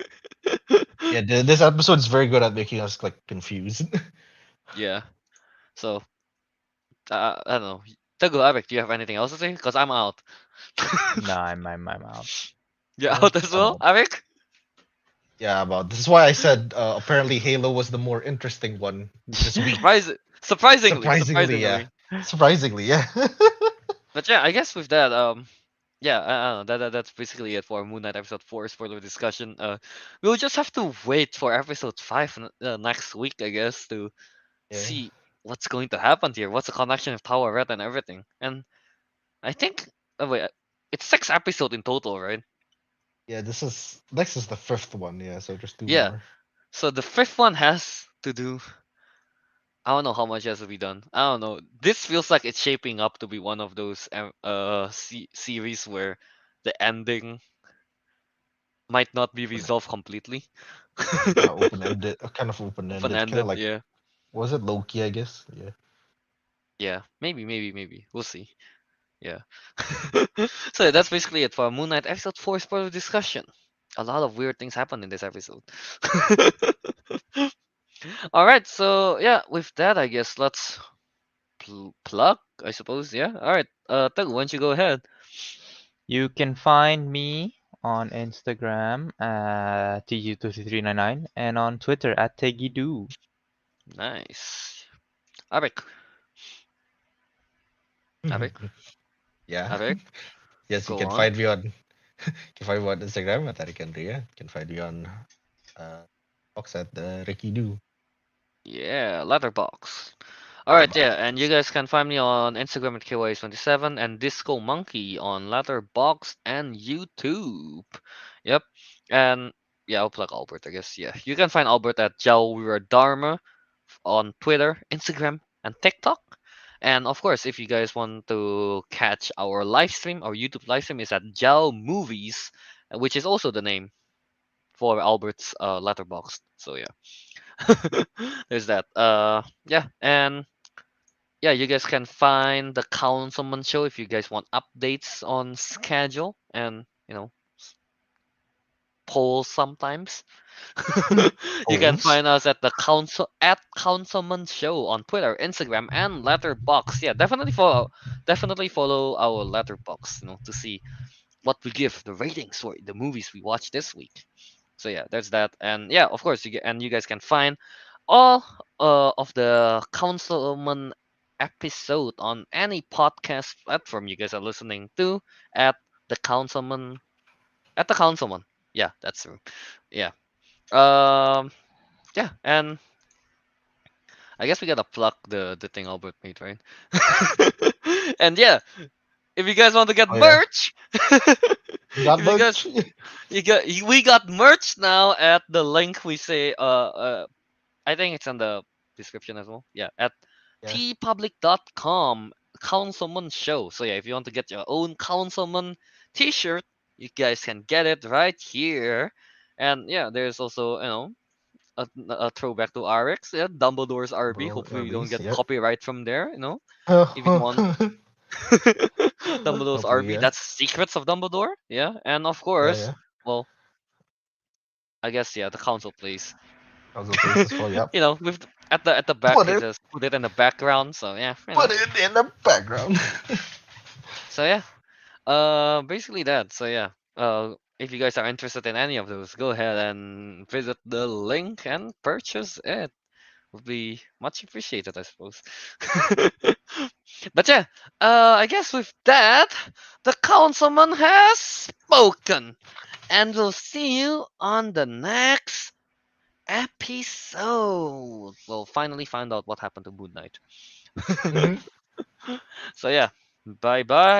Yeah, this episode is very good at making us like confused. Yeah. So I don't know. Teguh, Ariq, do you have anything else to say? Because I'm out. No, I'm out. You're Yeah, out as well, about Ariq? yeah, about this is why I said apparently Halo was the more interesting one this week. Surprisingly, Surprisingly, yeah. surprisingly. Surprisingly, yeah. But yeah, I guess with that, yeah, I don't know. That's basically it for Moon Knight episode 4 spoiler discussion. We'll just have to wait for episode 5 next week, I guess, to Yeah. see what's going to happen here. What's the connection of Tower Red and everything? And I think, oh wait, it's 6 episodes in total, right? Yeah, this is the fifth one, yeah, so just two Yeah. more. So the fifth one has to do. I don't know how much has to be done. I don't know. This feels like it's shaping up to be one of those series where the ending might not be resolved completely. Open ended, kind of open Open ended, kind of ended, like yeah. was it Loki? I guess. Yeah. Yeah, maybe. We'll see. Yeah. So that's basically it for Moon Knight episode 4 spoiler discussion. A lot of weird things happened in this episode. All right, so yeah, with that, I guess let's plug, I suppose. Yeah. All right. Teguh, why don't you go ahead? You can find me on Instagram at TG23399 and on Twitter at Tegidu. Nice. Ariq, Ariq, Yeah. Ariq, Yes, you go can on. find me on Instagram at Ariq Andria. You can find me on uh box at the Ricky Do. Yeah, Letterbox. All right, yeah, Letterbox. and you guys can find me on Instagram at KYS27 and Disco Monkey on Letterbox and YouTube. Yep, and yeah, I'll plug Albert, I guess. Yeah, you can find Albert at Wiradharma on Twitter, Instagram, and TikTok. And of course, if you guys want to catch our live stream, our YouTube live stream is at Jao Movies, which is also the name for Albert's letterbox. So yeah, there's that. Yeah, and yeah, you guys can find the Councilmen Show if you guys want updates on schedule and polls sometimes. You can Holes. find us at the Councilmen Show on Twitter, Instagram, and Letterbox. Yeah, definitely follow our Letterbox, to see what we give the ratings for the movies we watched this week. So yeah, there's that, and yeah, of course, you guys can find all of the Councilman episode on any podcast platform you guys are listening to at the Councilman at the Councilman. Yeah, that's true. Yeah. Um. Yeah, and I guess we gotta plug the thing Albert made, right? And yeah, if you guys want to get Oh yeah. merch, You got if you guys merch. we got merch now at the link we say I think it's in the description as well. Yeah, at Yeah. tpublic.com Councilman Show. So yeah, if you want to get your own Councilman T-shirt, you guys can get it right here. And yeah, there's also a throwback to RX. Yeah, Dumbledore's RB. Bro, Hopefully, we don't beast. get Yep. copyright from there. If you want Dumbledore's Hopefully, RB, yeah. that's Secrets of Dumbledore. Yeah, and of Yeah, course, yeah. well, I guess yeah, the council plays. Council place as well. Yep. With at the back, Put he it. just put it in the background. So yeah, Put it in the background. So yeah, basically that. So yeah, if you guys are interested in any of those, go ahead and visit the link and purchase it. Would be much appreciated, I suppose. But yeah, I guess with that, the councilman has spoken, and we'll see you on the next episode. We'll finally find out what happened to Moon Knight. Mhm. So yeah, bye bye.